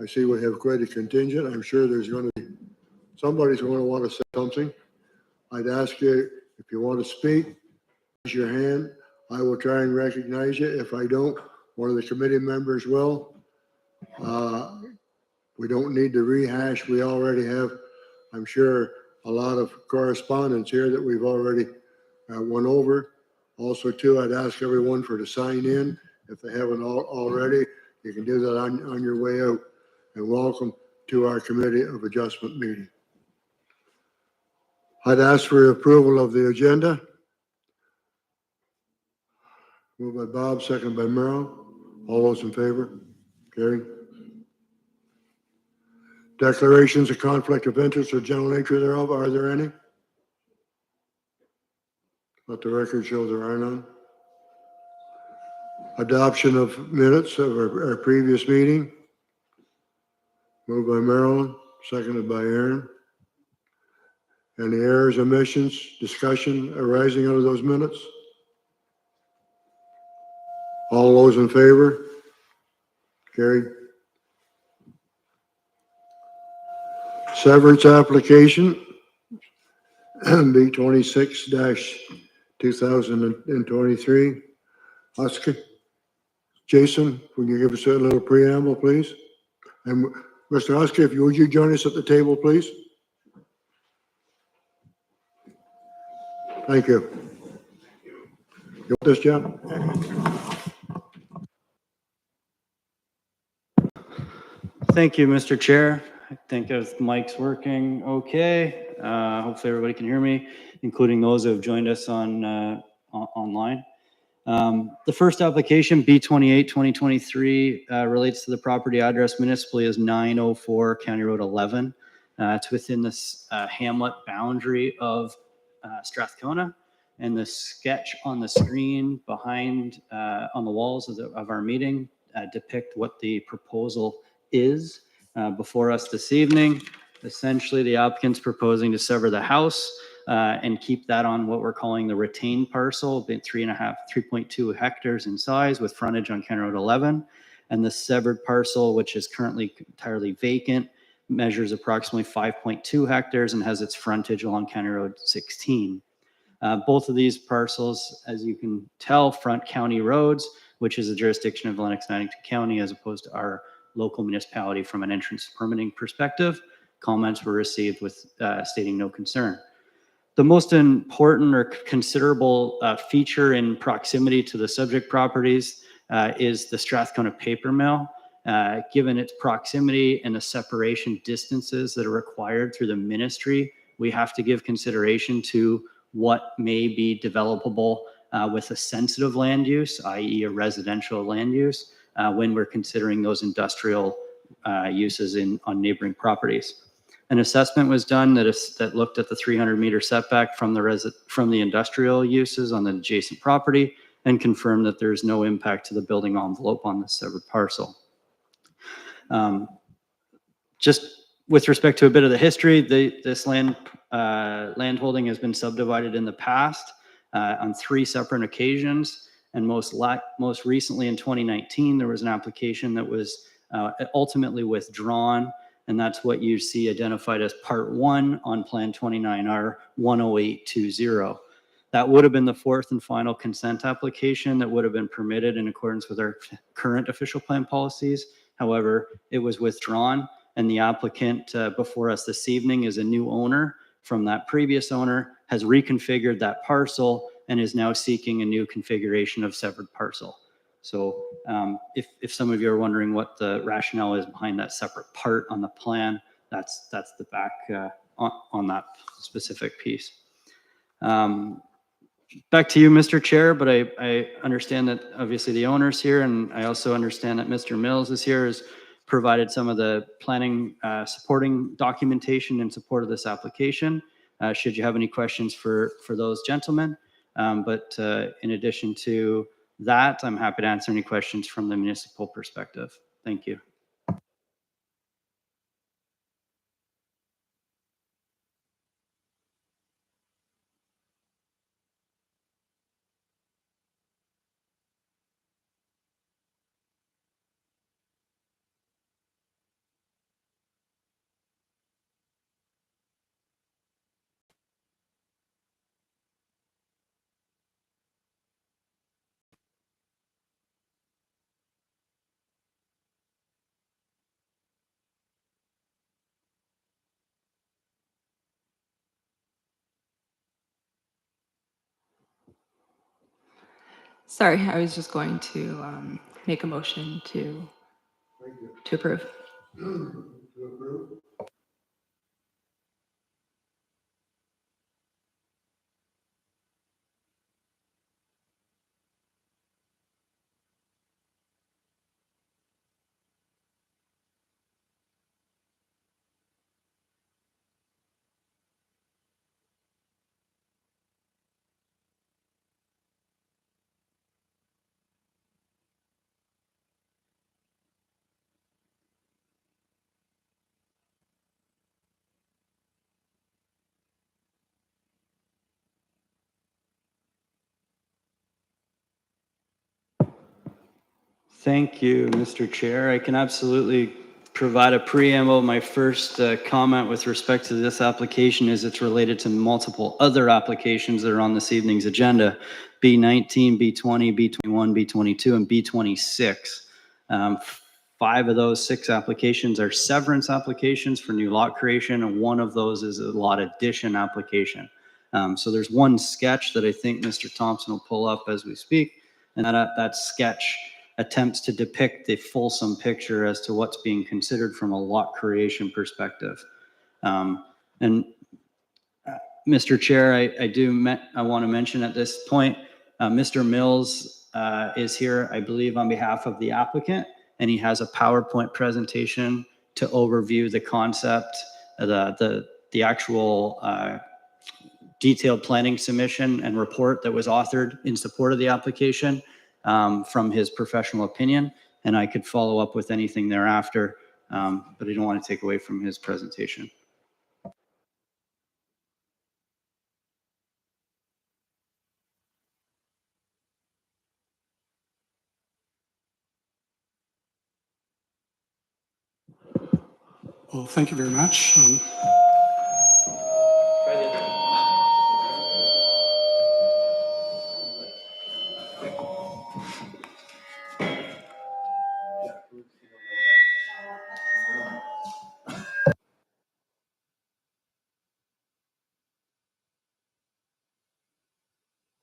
I see we have quite a contingent. I'm sure there's going to be, somebody's going to want to say something. I'd ask you, if you want to speak, raise your hand. I will try and recognize you. If I don't, one of the committee members will. We don't need to rehash. We already have, I'm sure, a lot of correspondence here that we've already went over. Also, too, I'd ask everyone to sign in. If they haven't already, you can do that on your way out. And welcome to our Committee of Adjustment meeting. I'd ask for approval of the agenda. Moved by Bob, second by Merrill. All those in favor? Carried. Declarations of conflict of interest or general nature thereof, are there any? Let the record show there are none. Adoption of minutes of our previous meeting. Moved by Marilyn, seconded by Aaron. Any errors, omissions, discussion arising out of those minutes? All those in favor? Carried. Severance application, B26-2023. Oscar, Jason, will you give us a little preamble, please? And Mr. Oscar, would you join us at the table, please? Thank you. You want this, John? Thank you, Mr. Chair. I think the mic's working okay. Hopefully everybody can hear me, including those who have joined us on online. The first application, B28-2023, relates to the property address municipally as 904 County Road 11. It's within this hamlet boundary of Strathcona, and the sketch on the screen behind on the walls of our meeting depict what the proposal is before us this evening. Essentially, the applicant's proposing to sever the house and keep that on what we're calling the retained parcel, 3.2 hectares in size with frontage on County Road 11. And the severed parcel, which is currently entirely vacant, measures approximately 5.2 hectares and has its frontage along County Road 16. Both of these parcels, as you can tell, front county roads, which is a jurisdiction of Lennox-Addington County as opposed to our local municipality from an entrance permitting perspective. Comments were received with stating no concern. The most important or considerable feature in proximity to the subject properties is the Strathcona paper mill. Given its proximity and the separation distances that are required through the ministry, we have to give consideration to what may be developable with a sensitive land use, i.e. a residential land use, when we're considering those industrial uses on neighboring properties. An assessment was done that looked at the 300-meter setback from the industrial uses on the adjacent property and confirmed that there's no impact to the building envelope on the severed parcel. Just with respect to a bit of the history, this land holding has been subdivided in the past on 3 separate occasions. And most recently in 2019, there was an application that was ultimately withdrawn, and that's what you see identified as Part 1 on Plan 29R 10820. That would have been the 4th and final consent application that would have been permitted in accordance with our current official plan policies. However, it was withdrawn, and the applicant before us this evening is a new owner from that previous owner, has reconfigured that parcel, and is now seeking a new configuration of severed parcel. So if some of you are wondering what the rationale is behind that separate part on the plan, that's the back on that specific piece. Back to you, Mr. Chair, but I understand that obviously the owner's here, and I also understand that Mr. Mills is here, has provided some of the planning supporting documentation in support of this application. Should you have any questions for those gentlemen. But in addition to that, I'm happy to answer any questions from the municipal perspective. Thank you. Sorry, I was just going to make a motion to approve. To approve? Thank you, Mr. Chair. I can absolutely provide a preamble. My first comment with respect to this application is it's related to multiple other applications that are on this evening's agenda, B19, B20, B21, B22, and B26. 5 of those 6 applications are severance applications for new lot creation, and 1 of those is a lot addition application. So there's one sketch that I think Mr. Thompson will pull up as we speak, and that sketch attempts to depict the fulsome picture as to what's being considered from a lot creation perspective. And Mr. Chair, I want to mention at this point, Mr. Mills is here, I believe, on behalf of the applicant, and he has a PowerPoint presentation to overview the concept, the actual detailed planning submission and report that was authored in support of the application from his professional opinion, and I could follow up with anything thereafter, but I don't want to take away from his presentation. Well, thank you very much.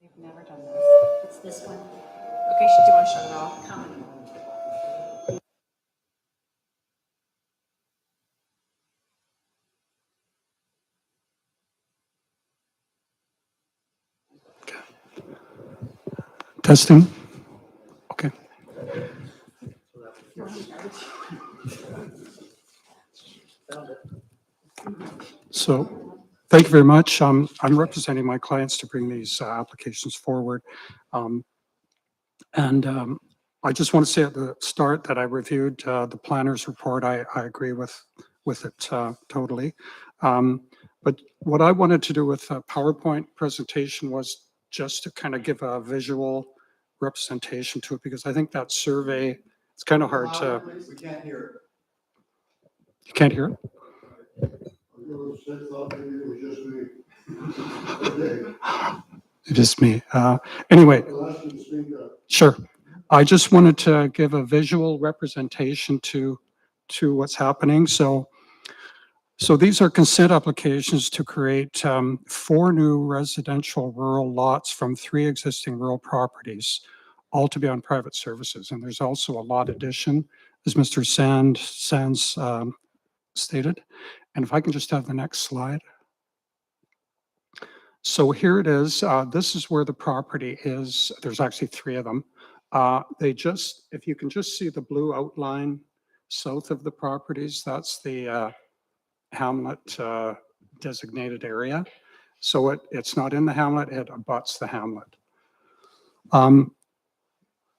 We've never done this. It's this one. Okay, do you want to shut it off? Come. Testing. Okay. So, thank you very much. I'm representing my clients to bring these applications forward. I just want to say at the start that I reviewed the planner's report. I agree with it totally. But what I wanted to do with a PowerPoint presentation was just to kind of give a visual representation to it, because I think that survey, it's kind of hard to. We can't hear it. You can't hear it? It is me. Anyway, sure. I just wanted to give a visual representation to what's happening. So these are consent applications to create 4 new residential rural lots from 3 existing rural properties, all to be on private services. And there's also a lot addition, as Mr. Sands stated. And if I can just have the next slide. So here it is. This is where the property is. There's actually 3 of them. If you can just see the blue outline south of the properties, that's the hamlet designated area. So it's not in the hamlet, it abuts the hamlet.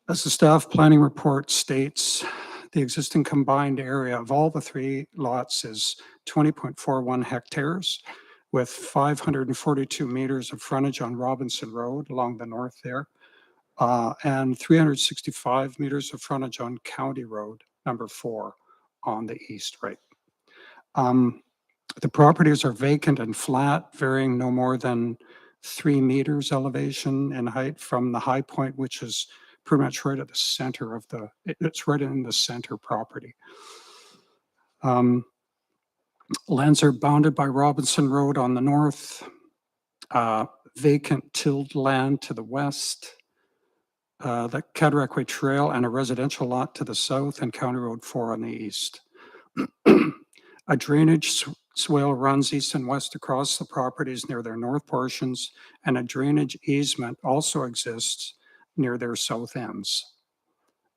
As the staff planning report states, the existing combined area of all the 3 lots is 20.41 hectares with 542 meters of frontage on Robinson Road along the north there, and 365 meters of frontage on County Road number 4 on the east, right? The properties are vacant and flat, varying no more than 3 meters elevation and height from the high point, which is pretty much right at the center of it's right in the center property. Lands are bounded by Robinson Road on the north, vacant tilled land to the west, the Cataraqui Trail and a residential lot to the south and County Road 4 on the east. A drainage swale runs east and west across the properties near their north portions, and a drainage easement also exists near their south ends.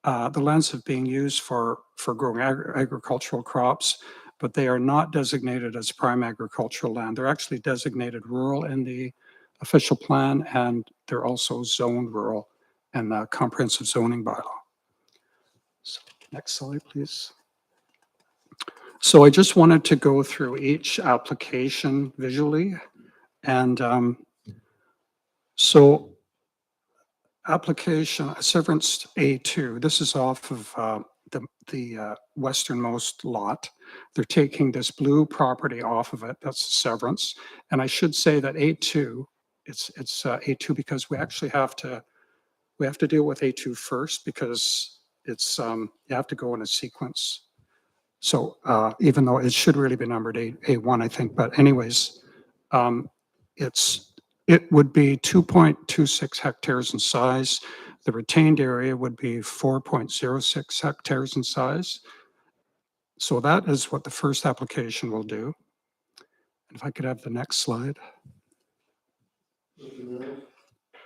The lands are being used for growing agricultural crops, but they are not designated as prime agricultural land. They're actually designated rural in the official plan, and they're also zoned rural in the comprehensive zoning bylaw. So, next slide, please. So I just wanted to go through each application visually. And so application Severance A2, this is off of the westernmost lot. They're taking this blue property off of it. That's Severance. And I should say that A2, it's A2 because we actually have to deal with A2 first because it's you have to go in a sequence. So even though it should really be numbered A1, I think, but anyways, it would be 2.26 hectares in size. The retained area would be 4.06 hectares in size. So that is what the first application will do. And if I could have the next slide. Mr. Mills,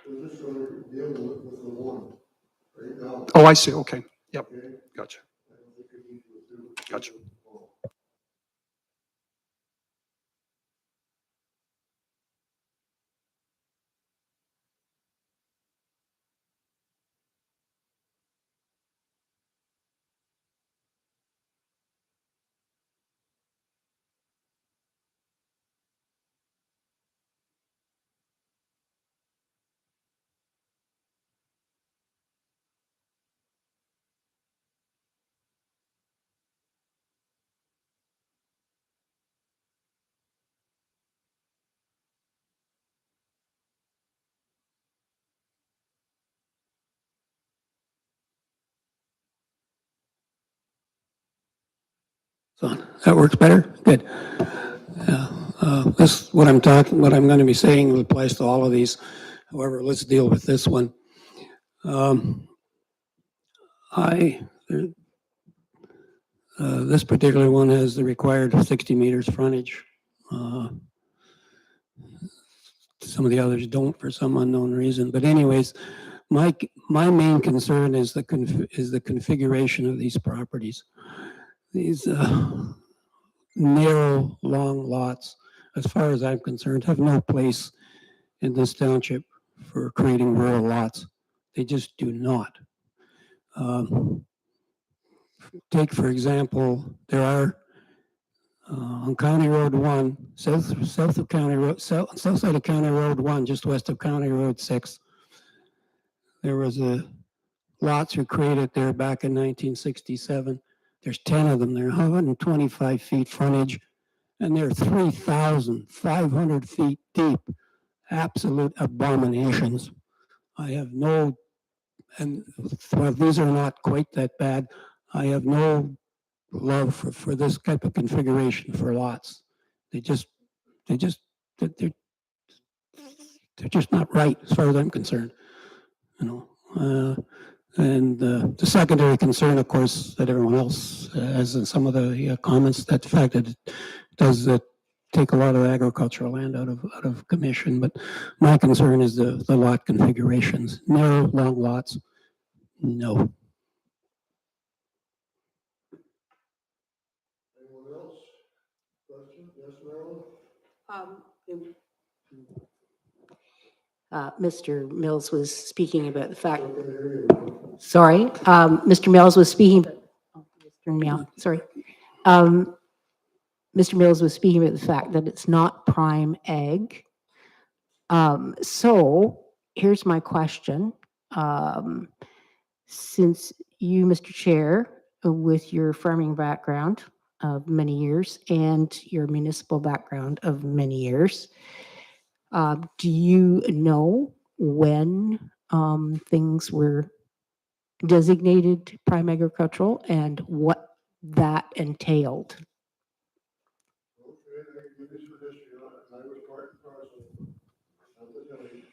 we're just going to deal with the one right now. Oh, I see. Okay. Yep. Okay? Gotcha. I don't think we need to do- Gotcha. So that works better? Good. Yeah, what I'm going to be saying applies to all of these. However, let's deal with this one. Um, this particular one has the required 60 meters frontage. Some of the others don't for some unknown reason. But anyways, my main concern is the configuration of these properties. These narrow, long lots, as far as I'm concerned, have no place in this township for creating rural lots. They just do not. Take, for example, there are on County Road 1, south of County Road, south side of County Road 1, just west of County Road 6, there was lots were created there back in 1967. There's 10 of them. They're 125 feet frontage, and they're 3,500 feet deep. Absolute abominations. I have no, and well, these are not quite that bad. I have no love for this type of configuration for lots. They're just not right as far as I'm concerned. You know, and the secondary concern, of course, that everyone else has in some of the comments, that the fact that it does take a lot of agricultural land out of commission. But my concern is the lot configurations. Narrow, long lots, no. Anyone else? Question? Yes, Marilyn? Mr. Mills was speaking about the fact, Okay, here you go. sorry, Mr. Mills was speaking, oh, Mr. Meow, sorry. Mr. Mills was speaking about the fact that it's not prime ag. So here's my question. Since you, Mr. Chair, with your farming background of many years and your municipal background of many years, do you know when things were designated prime agricultural and what that entailed? Okay, I can give you some history on it. I was part and parcel of the village.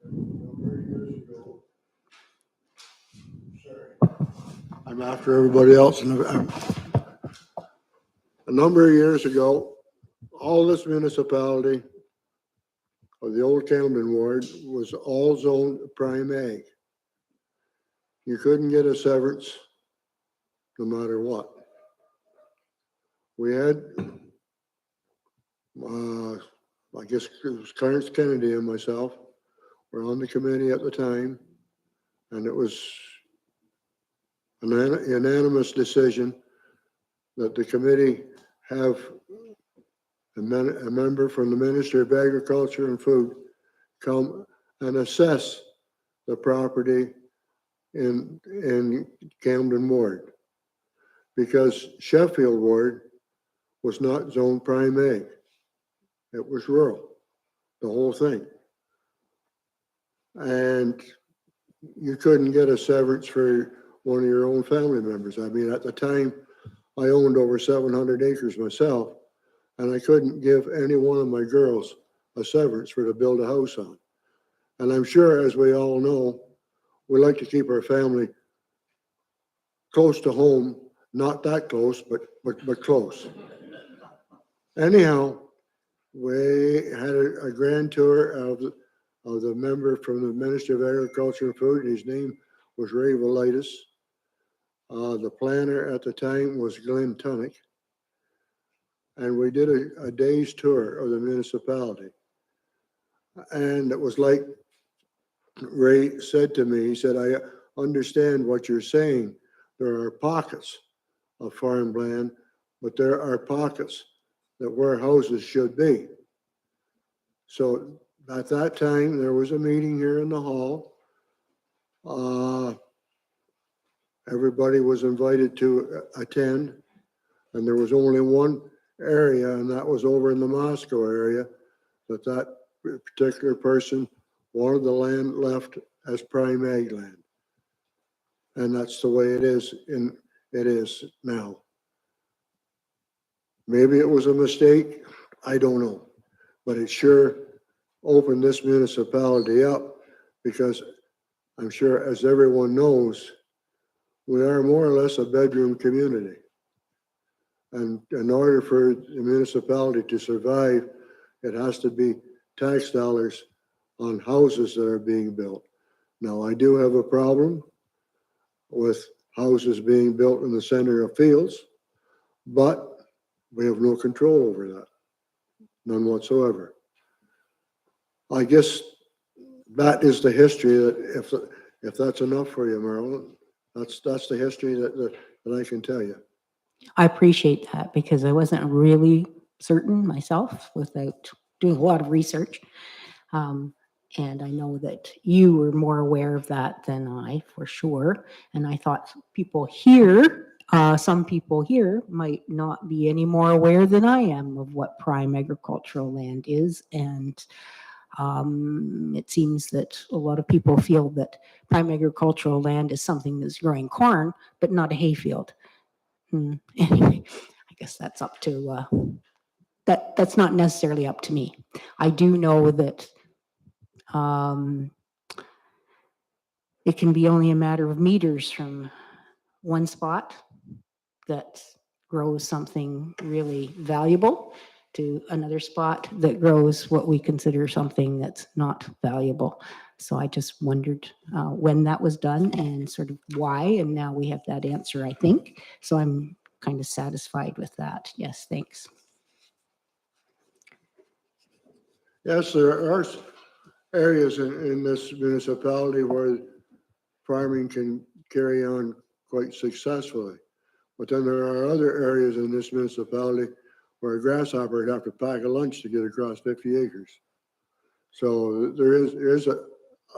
And, very years ago, I'm after everybody else. And a number of years ago, all this municipality of the old Camden ward was all zoned prime ag. You couldn't get a severance no matter what. We had, I guess it was Clarence Kennedy and myself were on the committee at the time, and it was an unanimous decision that the committee have a member from the Ministry of Agriculture and Food come and assess the property in Camden Ward, because Sheffield Ward was not zoned prime ag. It was rural, the whole thing. And you couldn't get a severance for one of your own family members. I mean, at the time, I owned over 700 acres myself, and I couldn't give any one of my girls a severance for to build a house on. And I'm sure, as we all know, we like to keep our family close to home, not that close, but close. Anyhow, we had a grand tour of the member from the Ministry of Agriculture and Food. His name was Ray Velitis. The planner at the time was Glenn Tunick. And we did a day's tour of the municipality. And it was like Ray said to me, he said, I understand what you're saying. There are pockets of farmland, but there are pockets that where houses should be. So at that time, there was a meeting here in the hall. Everybody was invited to attend, and there was only one area, and that was over in the Moscow area, that particular person wanted the land left as prime ag land. And that's the way it is now. Maybe it was a mistake, I don't know, but it sure opened this municipality up, because I'm sure, as everyone knows, we are more or less a bedroom community. And in order for the municipality to survive, it has to be tax dollars on houses that are being built. Now, I do have a problem with houses being built in the center of fields, but we have no control over that, none whatsoever. I guess that is the history. That if that's enough for you, Marilyn, that's the history that I can tell you. I appreciate that, because I wasn't really certain myself without doing a lot of research. And I know that you were more aware of that than I, for sure. And I thought some people here might not be any more aware than I am of what prime agricultural land is. And it seems that a lot of people feel that prime agricultural land is something that's growing corn, but not a hayfield. Anyway, I guess that's up to, that's not necessarily up to me. I do know that it can be only a matter of meters from one spot that grows something really valuable to another spot that grows what we consider something that's not valuable. So I just wondered when that was done and sort of why, and now we have that answer, I think. So I'm kind of satisfied with that. Yes, thanks. Yes, there are areas in this municipality where farming can carry on quite successfully. But then there are other areas in this municipality where a grasshopper would have to pack a lunch to get across 50 acres. So there is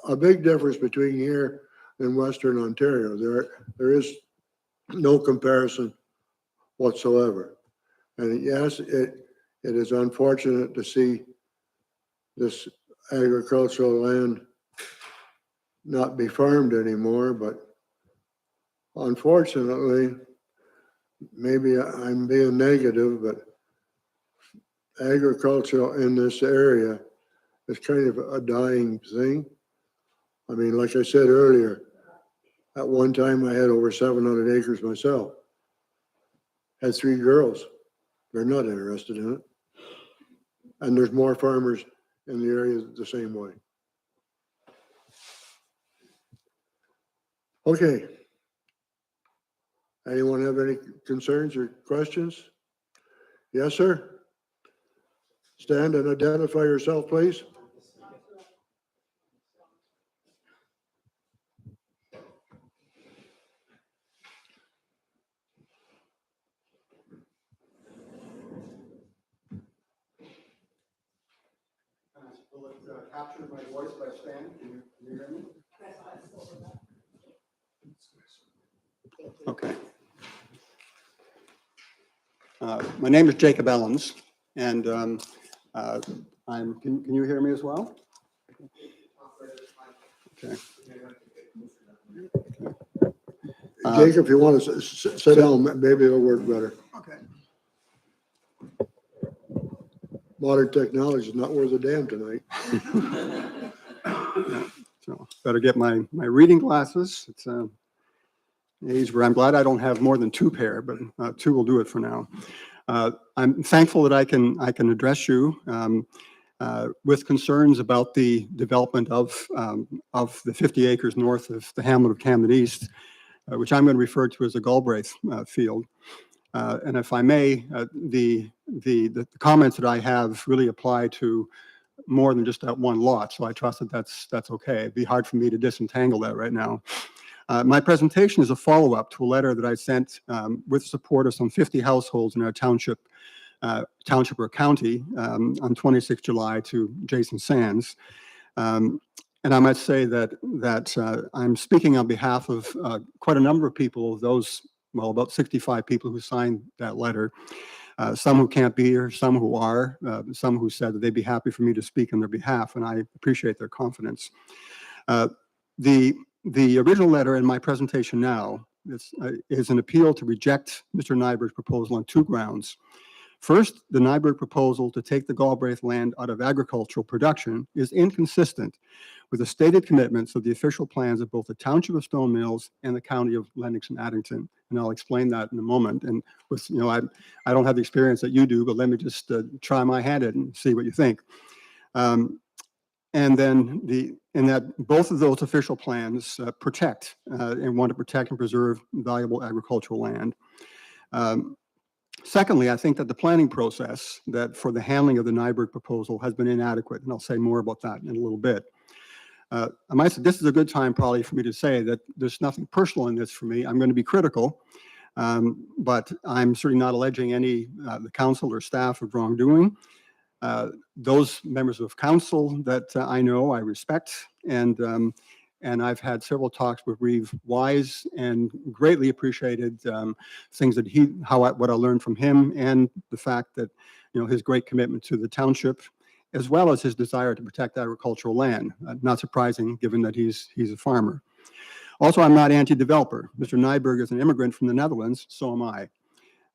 a big difference between here and Western Ontario. There is no comparison whatsoever. And yes, it is unfortunate to see this agricultural land not be farmed anymore, but unfortunately, maybe I'm being negative, but agriculture in this area is kind of a dying thing. I mean, like I said earlier, At one time, I had over 700 acres myself. Had 3 girls. They're not interested in it. And there's more farmers in the area the same way. Okay. Anyone have any concerns or questions? Yes, sir? Stand and identify yourself, please. Will it capture my voice by standing? Can you hear me? Okay. My name is Jacob Ellens, and can you hear me as well? Okay. Jacob, if you want to sit down, maybe it'll work better. Okay. Modern technology is not worth a damn tonight. So better get my reading glasses. It's an age where I'm glad I don't have more than 2 pair, but 2 will do it for now. I'm thankful that I can address you with concerns about the development of the 50 acres north of the hamlet of Camden East, which I'm going to refer to as the Galbraith field. And if I may, the comments that I have really apply to more than just that one lot. So I trust that that's okay. It'd be hard for me to disentangle that right now. My presentation is a follow-up to a letter that I sent with support of some 50 households in our township or county on 26 July to Jason Sands. And I might say that I'm speaking on behalf of quite a number of people, those, well, about 65 people who signed that letter. Some who can't be here, some who are, some who said that they'd be happy for me to speak on their behalf, and I appreciate their confidence. The original letter in my presentation now is an appeal to reject Mr. Nyberg's proposal on 2 grounds. First, the Nyberg proposal to take the Galbraith land out of agricultural production is inconsistent with the stated commitments of the official plans of both the Township of Stone Mills and the County of Lennox and Addington. And I'll explain that in a moment. And with, I don't have the experience that you do, but let me just try my hand at it and see what you think. And then in that both of those official plans protect and want to protect and preserve valuable agricultural land. Secondly, I think that the planning process that for the handling of the Nyberg proposal has been inadequate, and I'll say more about that in a little bit. I might say this is a good time probably for me to say that there's nothing personal in this for me. I'm going to be critical, but I'm certainly not alleging any the council or staff of wrongdoing. Those members of council that I know, I respect, and I've had several talks with Reeve Wise and greatly appreciated things that what I learned from him, and the fact that his great commitment to the township, as well as his desire to protect agricultural land. Not surprising, given that he's a farmer. Also, I'm not anti-developer. Mr. Nyberg is an immigrant from the Netherlands, so am I.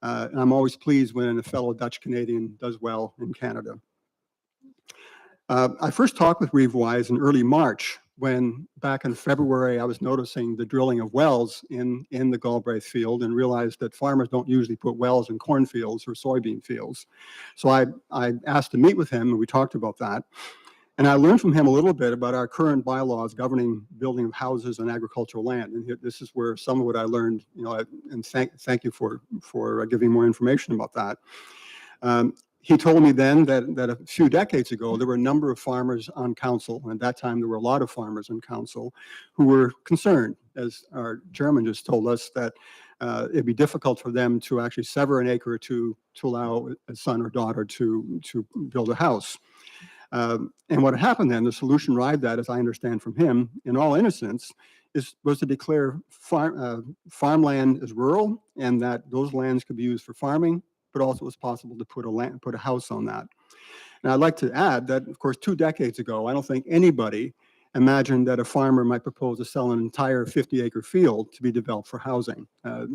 And I'm always pleased when a fellow Dutch Canadian does well in Canada. I first talked with Reeve Wise in early March, when back in February I was noticing the drilling of wells in the Galbraith field and realized that farmers don't usually put wells in cornfields or soybean fields. So I asked to meet with him, and we talked about that. And I learned from him a little bit about our current bylaws governing building of houses on agricultural land. And this is where some of what I learned, and thank you for giving more information about that. He told me then that a few decades ago, there were a number of farmers on council, and at that time there were a lot of farmers on council who were concerned, as our chairman just told us, that it'd be difficult for them to actually sever an acre or two to allow a son or daughter to build a house. And what happened then, the solution arrived at, as I understand from him, in all innocence, was to declare farmland as rural, and that those lands could be used for farming, but also it was possible to put a house on that. And I'd like to add that, of course, 2 decades ago, I don't think anybody imagined that a farmer might propose to sell an entire 50-acre field to be developed for housing.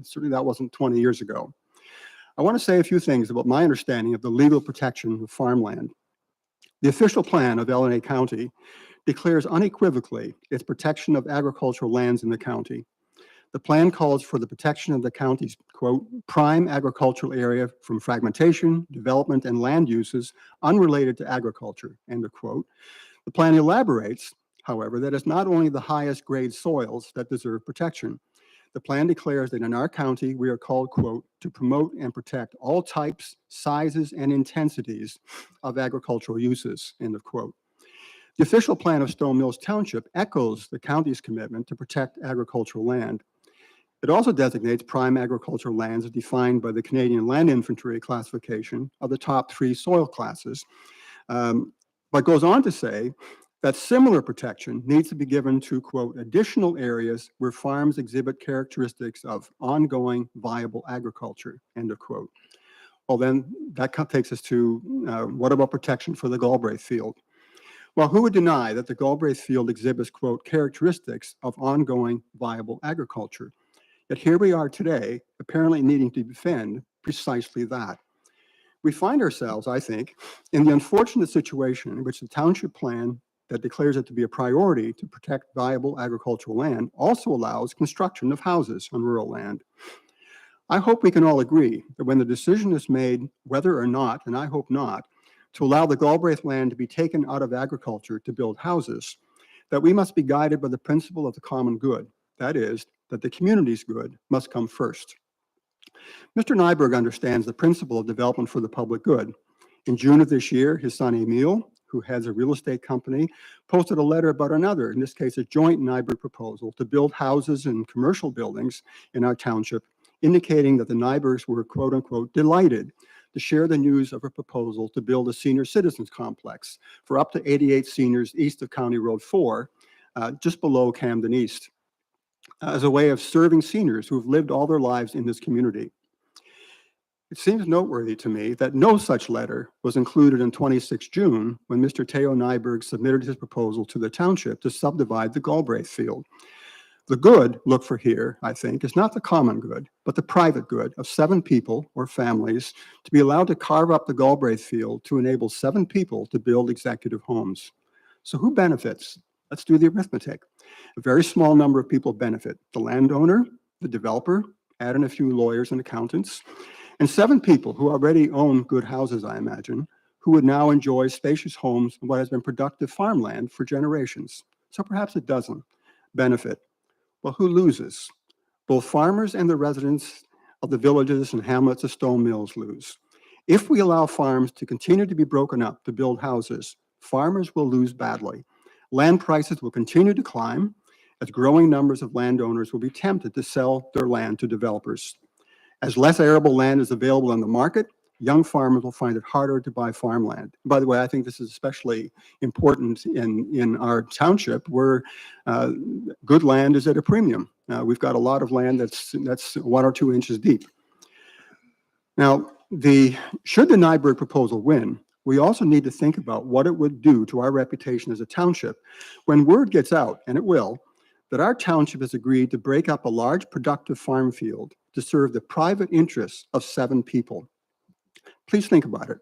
Certainly that wasn't 20 years ago. I want to say a few things about my understanding of the legal protection of farmland. The official plan of LNA County declares unequivocally its protection of agricultural lands in the county. The plan calls for the protection of the county's, quote, prime agricultural area from fragmentation, development, and land uses unrelated to agriculture, end of quote. The plan elaborates, however, that it's not only the highest grade soils that deserve protection. The plan declares that in our county, we are called, quote, to promote and protect all types, sizes, and intensities of agricultural uses, end of quote. The official plan of Stone Mills Township echoes the county's commitment to protect agricultural land. It also designates prime agricultural lands as defined by the Canadian Land Inventory classification of the top 3 soil classes, but goes on to say that similar protection needs to be given to, quote, additional areas where farms exhibit characteristics of ongoing viable agriculture, end of quote. Well, then that takes us to what about protection for the Galbraith field? Well, who would deny that the Galbraith field exhibits, quote, characteristics of ongoing viable agriculture? Yet here we are today, apparently needing to defend precisely that. We find ourselves, I think, in the unfortunate situation in which the township plan that declares it to be a priority to protect viable agricultural land also allows construction of houses on rural land. I hope we can all agree that when the decision is made, whether or not, and I hope not, to allow the Galbraith land to be taken out of agriculture to build houses, that we must be guided by the principle of the common good. That is, that the community's good must come first. Mr. Nyberg understands the principle of development for the public good. In June of this year, his son Emil, who heads a real estate company, posted a letter about another, in this case, a joint Nyberg proposal to build houses and commercial buildings in our township, indicating that the Nybergs were, quote unquote, delighted to share the news of a proposal to build a senior citizens complex for up to 88 seniors east of County Road 4, just below Camden East, as a way of serving seniors who have lived all their lives in this community. It seems noteworthy to me that no such letter was included in 26 June when Mr. Theo Nyberg submitted his proposal to the township to subdivide the Galbraith field. The good look for here, I think, is not the common good, but the private good of 7 people or families to be allowed to carve up the Galbraith field to enable 7 people to build executive homes. So who benefits? Let's do the arithmetic. A very small number of people benefit: the landowner, the developer, add in a few lawyers and accountants, and 7 people who already own good houses, I imagine, who would now enjoy spacious homes on what has been productive farmland for generations. So perhaps a dozen benefit. Well, who loses? Both farmers and the residents of the villages and hamlets of Stone Mills lose. If we allow farms to continue to be broken up to build houses, farmers will lose badly. Land prices will continue to climb as growing numbers of landowners will be tempted to sell their land to developers. As less arable land is available on the market, young farmers will find it harder to buy farmland. By the way, I think this is especially important in our township where good land is at a premium. We've got a lot of land that's 1 or 2 inches deep. Now, should the Nyberg proposal win, we also need to think about what it would do to our reputation as a township when word gets out, and it will, that our township has agreed to break up a large productive farm field to serve the private interests of 7 people. Please think about it.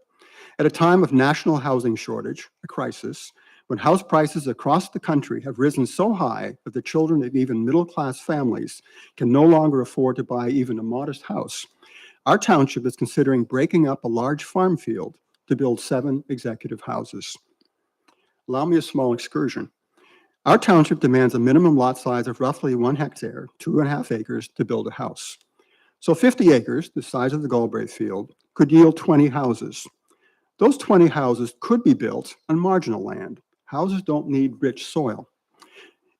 At a time of national housing shortage, a crisis, when house prices across the country have risen so high that the children of even middle-class families can no longer afford to buy even a modest house, our township is considering breaking up a large farm field to build 7 executive houses. Allow me a small excursion. Our township demands a minimum lot size of roughly 1 hectare, 2.5 acres, to build a house. So 50 acres, the size of the Galbraith field, could yield 20 houses. Those 20 houses could be built on marginal land. Houses don't need rich soil.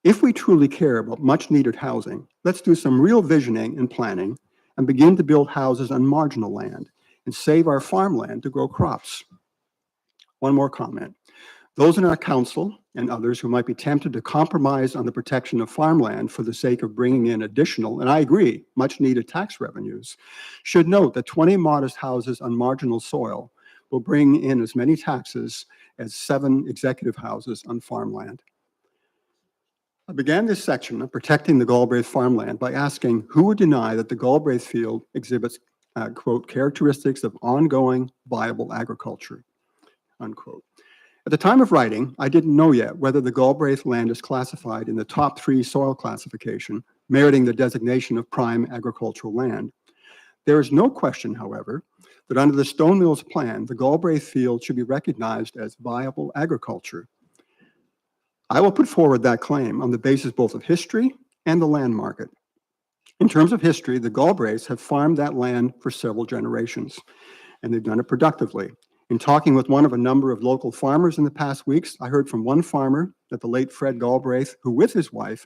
If we truly care about much needed housing, let's do some real visioning and planning and begin to build houses on marginal land and save our farmland to grow crops. One more comment. Those in our council and others who might be tempted to compromise on the protection of farmland for the sake of bringing in additional, and I agree, much needed tax revenues, should note that 20 modest houses on marginal soil will bring in as many taxes as 7 executive houses on farmland. I began this section of protecting the Galbraith farmland by asking who would deny that the Galbraith field exhibits, quote, characteristics of ongoing viable agriculture, unquote. At the time of writing, I didn't know yet whether the Galbraith land is classified in the top 3 soil classification meriting the designation of prime agricultural land. There is no question, however, that under the Stone Mills plan, the Galbraith field should be recognized as viable agriculture. I will put forward that claim on the basis both of history and the land market. In terms of history, the Galbraiths have farmed that land for several generations, and they've done it productively. In talking with one of a number of local farmers in the past weeks, I heard from one farmer that the late Fred Galbraith, who with his wife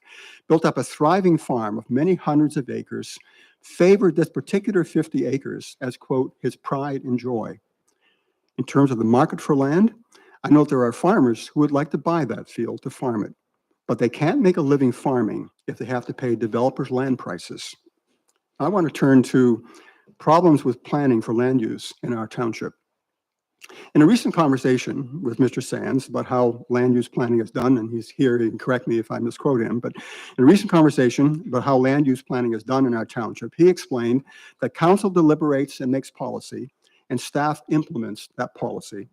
built up a thriving farm of many hundreds of acres, favored this particular 50 acres as, quote, his pride and joy. In terms of the market for land, I note there are farmers who would like to buy that field to farm it, but they can't make a living farming if they have to pay developers' land prices. I want to turn to problems with planning for land use in our township. In a recent conversation with Mr. Sands about how land use planning is done, and he's here, he can correct me if I misquote him, but in a recent conversation about how land use planning is done in our township, he explained that council deliberates and makes policy, and staff implements that policy.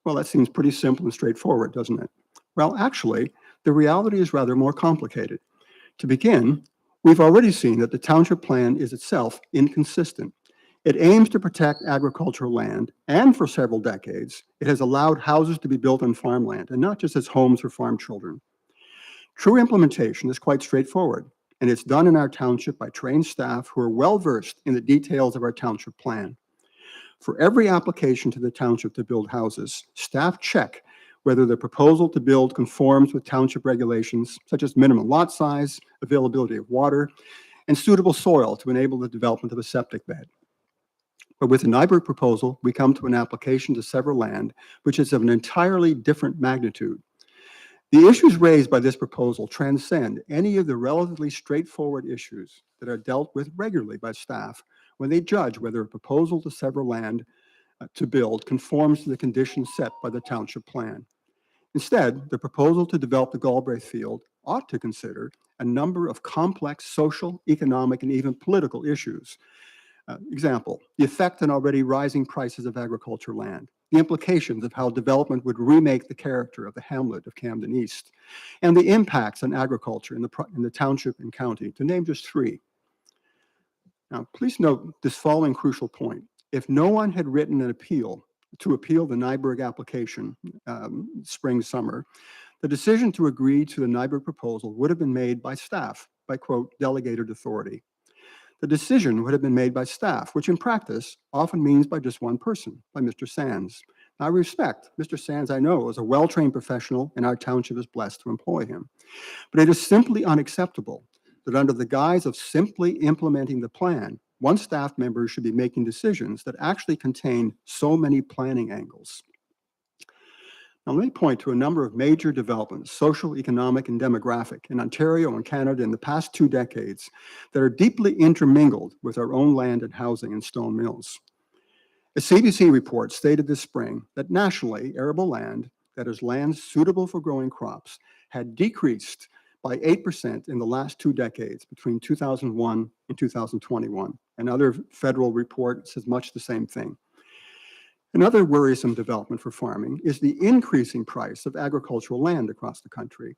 Well, that seems pretty simple and straightforward, doesn't it? Well, actually, the reality is rather more complicated. To begin, we've already seen that the township plan is itself inconsistent. It aims to protect agricultural land, and for several decades, it has allowed houses to be built on farmland, and not just as homes for farm children. True implementation is quite straightforward, and it's done in our township by trained staff who are well-versed in the details of our township plan. For every application to the township to build houses, staff check whether the proposal to build conforms with township regulations, such as minimum lot size, availability of water, and suitable soil to enable the development of a septic bed. But with the Nyberg proposal, we come to an application to sever land, which is of an entirely different magnitude. The issues raised by this proposal transcend any of the relatively straightforward issues that are dealt with regularly by staff when they judge whether a proposal to sever land to build conforms to the conditions set by the township plan. Instead, the proposal to develop the Galbraith field ought to consider a number of complex social, economic, and even political issues. Example, the effect on already rising prices of agricultural land, the implications of how development would remake the character of the hamlet of Camden East, and the impacts on agriculture in the township and county, to name just three. Now, please note this following crucial point. If no one had written an appeal to appeal the Nyberg application spring, summer, the decision to agree to the Nyberg proposal would have been made by staff, by, quote, delegated authority. The decision would have been made by staff, which in practice often means by just one person, by Mr. Sands. I respect Mr. Sands, I know, is a well-trained professional, and our township is blessed to employ him. But it is simply unacceptable that under the guise of simply implementing the plan, one staff member should be making decisions that actually contain so many planning angles. Now, let me point to a number of major developments, social, economic, and demographic, in Ontario and Canada in the past 2 decades that are deeply intermingled with our own land and housing in Stone Mills. A CBC report stated this spring that nationally, arable land, that is land suitable for growing crops, had decreased by 8% in the last 2 decades, between 2001 and 2021. Another federal report says much the same thing. Another worrisome development for farming is the increasing price of agricultural land across the country.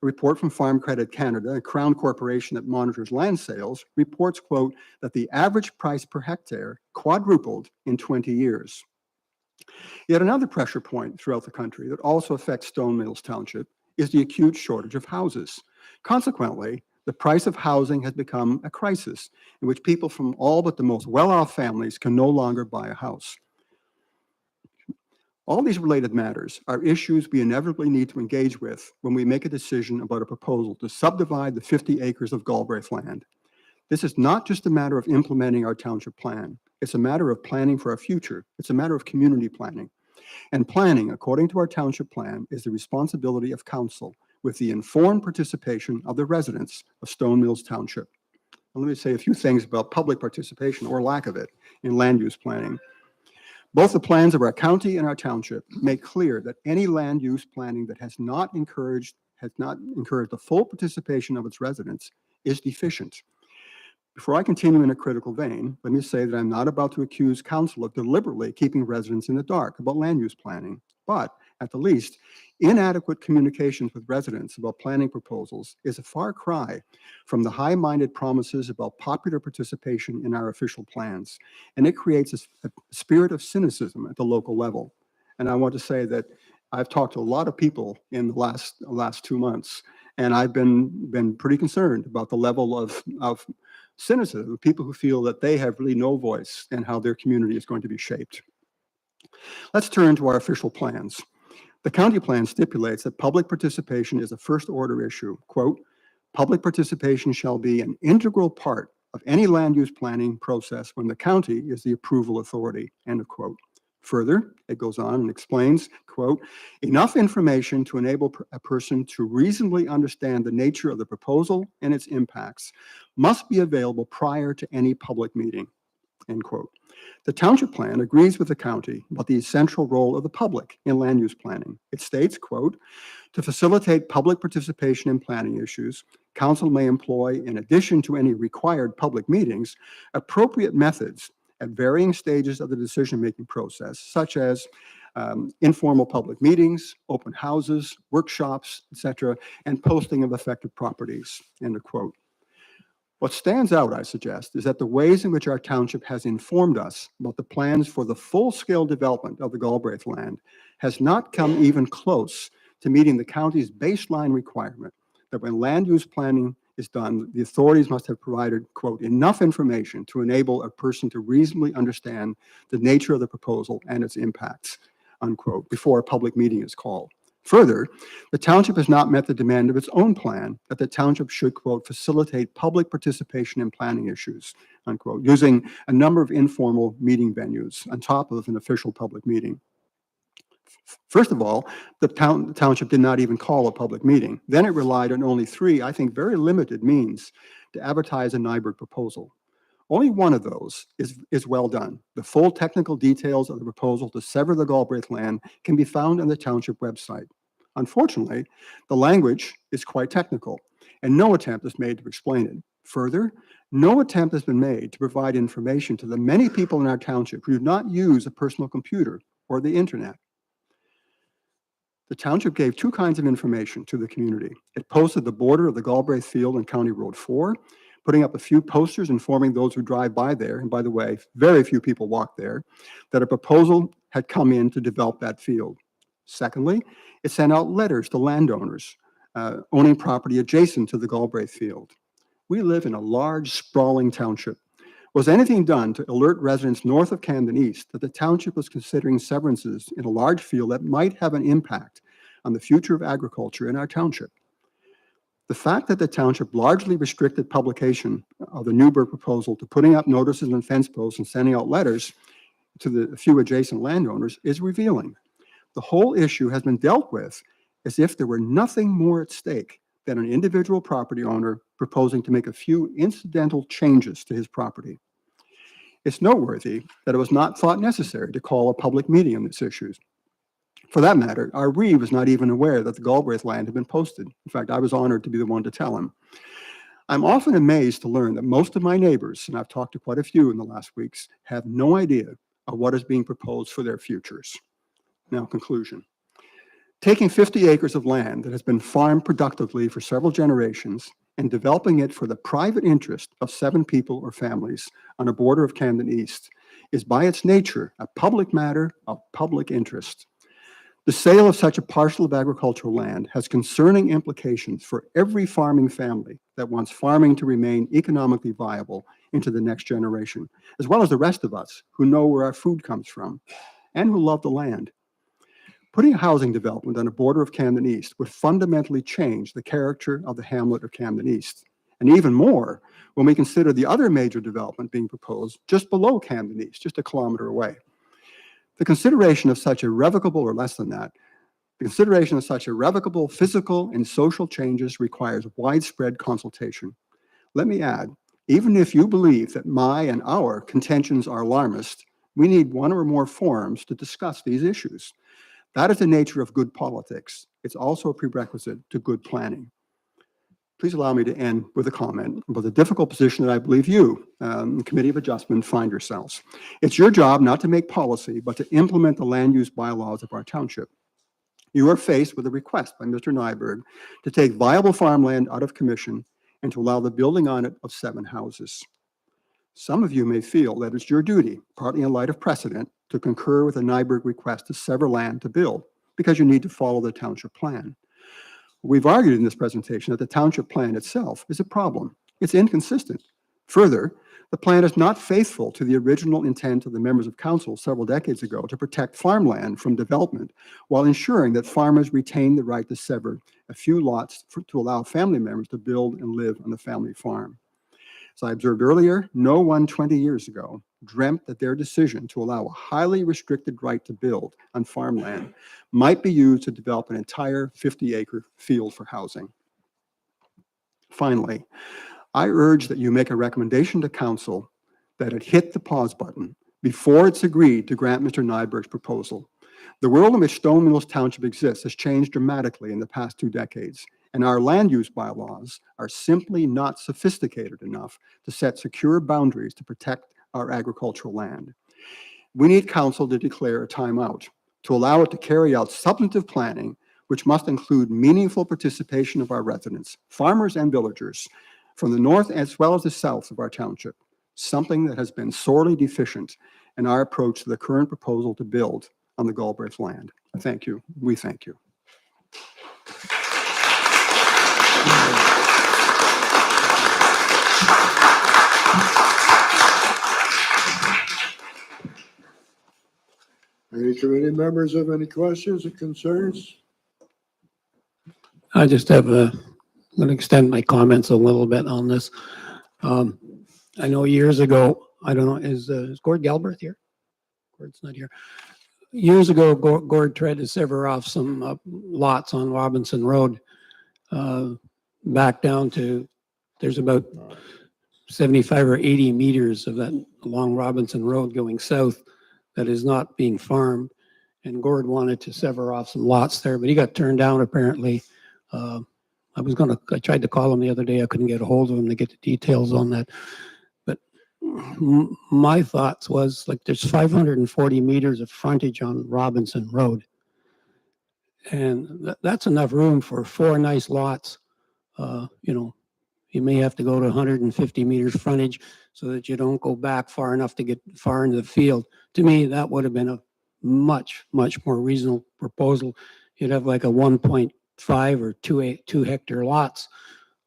A report from Farm Credit Canada, a Crown corporation that monitors land sales, reports, quote, that the average price per hectare quadrupled in 20 years. Yet another pressure point throughout the country that also affects Stone Mills Township is the acute shortage of houses. Consequently, the price of housing has become a crisis in which people from all but the most well-off families can no longer buy a house. All these related matters are issues we inevitably need to engage with when we make a decision about a proposal to subdivide the 50 acres of Galbraith land. This is not just a matter of implementing our township plan. It's a matter of planning for our future. It's a matter of community planning. And planning, according to our township plan, is the responsibility of council with the informed participation of the residents of Stone Mills Township. Now, let me say a few things about public participation, or lack of it, in land use planning. Both the plans of our county and our township make clear that any land use planning that has not encouraged the full participation of its residents is deficient. Before I continue in a critical vein, let me say that I'm not about to accuse council of deliberately keeping residents in the dark about land use planning. But at the least, inadequate communications with residents about planning proposals is a far cry from the high-minded promises about popular participation in our official plans, and it creates a spirit of cynicism at the local level. And I want to say that I've talked to a lot of people in the last 2 months, and I've been pretty concerned about the level of cynicism, people who feel that they have really no voice in how their community is going to be shaped. Let's turn to our official plans. The county plan stipulates that public participation is a first-order issue. Quote, public participation shall be an integral part of any land use planning process when the county is the approval authority, end of quote. Further, it goes on and explains, quote, enough information to enable a person to reasonably understand the nature of the proposal and its impacts must be available prior to any public meeting, end quote. The township plan agrees with the county about the essential role of the public in land use planning. It states, quote, to facilitate public participation in planning issues, council may employ, in addition to any required public meetings, appropriate methods at varying stages of the decision-making process, such as informal public meetings, open houses, workshops, etc., and posting of affected properties, end of quote. What stands out, I suggest, is that the ways in which our township has informed us about the plans for the full-scale development of the Galbraith land has not come even close to meeting the county's baseline requirement that when land use planning is done, the authorities must have provided, quote, enough information to enable a person to reasonably understand the nature of the proposal and its impacts, unquote, before a public meeting is called. Further, the township has not met the demand of its own plan that the township should, quote, facilitate public participation in planning issues, unquote, using a number of informal meeting venues on top of an official public meeting. First of all, the township did not even call a public meeting. Then it relied on only 3, I think, very limited means to advertise a NYBERG proposal. Only one of those is well done. The full technical details of the proposal to sever the Galbraith land can be found on the township website. Unfortunately, the language is quite technical, and no attempt is made to explain it. Further, no attempt has been made to provide information to the many people in our township who do not use a personal computer or the internet. The township gave 2 kinds of information to the community. It posted the border of the Galbraith Field on County Road 4, putting up a few posters informing those who drive by there, and by the way, very few people walk there, that a proposal had come in to develop that field. Secondly, it sent out letters to landowners owning property adjacent to the Galbraith Field. We live in a large, sprawling township. Was anything done to alert residents north of Camden East that the township was considering severances in a large field that might have an impact on the future of agriculture in our township? The fact that the township largely restricted publication of the Newburgh proposal to putting up notices and fence posts and sending out letters to the few adjacent landowners is revealing. The whole issue has been dealt with as if there were nothing more at stake than an individual property owner proposing to make a few incidental changes to his property. It's noteworthy that it was not thought necessary to call a public meeting on this issue. For that matter, our REIV was not even aware that the Galbraith land had been posted. In fact, I was honored to be the one to tell him. I'm often amazed to learn that most of my neighbors, and I've talked to quite a few in the last weeks, have no idea of what is being proposed for their futures. Now, conclusion. Taking 50 acres of land that has been farmed productively for several generations and developing it for the private interest of 7 people or families on a border of Camden East is by its nature a public matter of public interest. The sale of such a parcel of agricultural land has concerning implications for every farming family that wants farming to remain economically viable into the next generation, as well as the rest of us who know where our food comes from and who love the land. Putting a housing development on a border of Camden East would fundamentally change the character of the hamlet of Camden East. And even more when we consider the other major development being proposed just below Camden East, just a kilometer away. The consideration of such irrevocable, or less than that, the consideration of such irrevocable physical and social changes requires widespread consultation. Let me add, even if you believe that my and our contentions are alarmist, we need 1 or more forums to discuss these issues. That is the nature of good politics. It's also a prerequisite to good planning. Please allow me to end with a comment about the difficult position that I believe you, the Committee of Adjustment, find yourselves. It's your job not to make policy, but to implement the land use bylaws of our township. you are faced with a request by Mr. Nyberg to take viable farmland out of commission and to allow the building on it of 7 houses. Some of you may feel that it's your duty, partly in light of precedent, to concur with the Nyberg request to sever land to build because you need to follow the township plan. We've argued in this presentation that the township plan itself is a problem. It's inconsistent. Further, the plan is not faithful to the original intent of the members of council several decades ago to protect farmland from development while ensuring that farmers retain the right to sever a few lots to allow family members to build and live on the family farm. As I observed earlier, no one 20 years ago dreamt that their decision to allow a highly restricted right to build on farmland might be used to develop an entire 50-acre field for housing. Finally, I urge that you make a recommendation to council that it hit the pause button before it's agreed to grant Mr. Nyberg's proposal. The world in which Stone Mills Township exists has changed dramatically in the past 2 decades, and our land use bylaws are simply not sophisticated enough to set secure boundaries to protect our agricultural land. We need council to declare a timeout, to allow it to carry out substantive planning, which must include meaningful participation of our residents, farmers and villagers, from the north as well as the south of our township, something that has been sorely deficient in our approach to the current proposal to build on the Galbraith land. I thank you. We thank you. Any committee members have any questions or concerns? I just have I'm going to extend my comments a little bit on this. I know years ago, I don't know, is Gord Galbraith here? Gord's not here. Years ago, Gord tried to sever off some lots on Robinson Road back down to, there's about 75 or 80 meters of that along Robinson Road going south that is not being farmed. And Gord wanted to sever off some lots there, but he got turned down apparently. I tried to call him the other day. I couldn't get a hold of him to get the details on that. But my thoughts was like there's 540 meters of frontage on Robinson Road. And that's enough room for 4 nice lots. You may have to go to 150 meters frontage so that you don't go back far enough to get far into the field. To me, that would have been a much, much more reasonable proposal. You'd have like a 1.5 or 2 hectare lots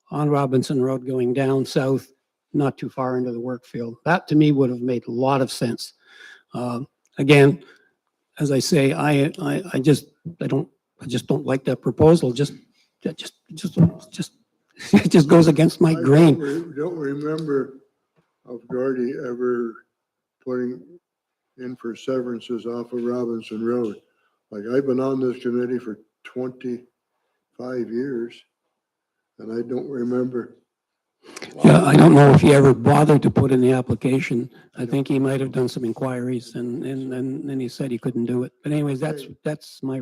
on Robinson Road going down south, not too far into the work field. That to me would have made a lot of sense. Again, as I say, I just don't like that proposal. It just goes against my grain. Don't remember of Gordy ever putting in for severances off of Robinson Road. Like I've been on this committee for 25 years and I don't remember. Yeah, I don't know if he ever bothered to put in the application. I think he might have done some inquiries and then he said he couldn't do it. But anyways, that's my.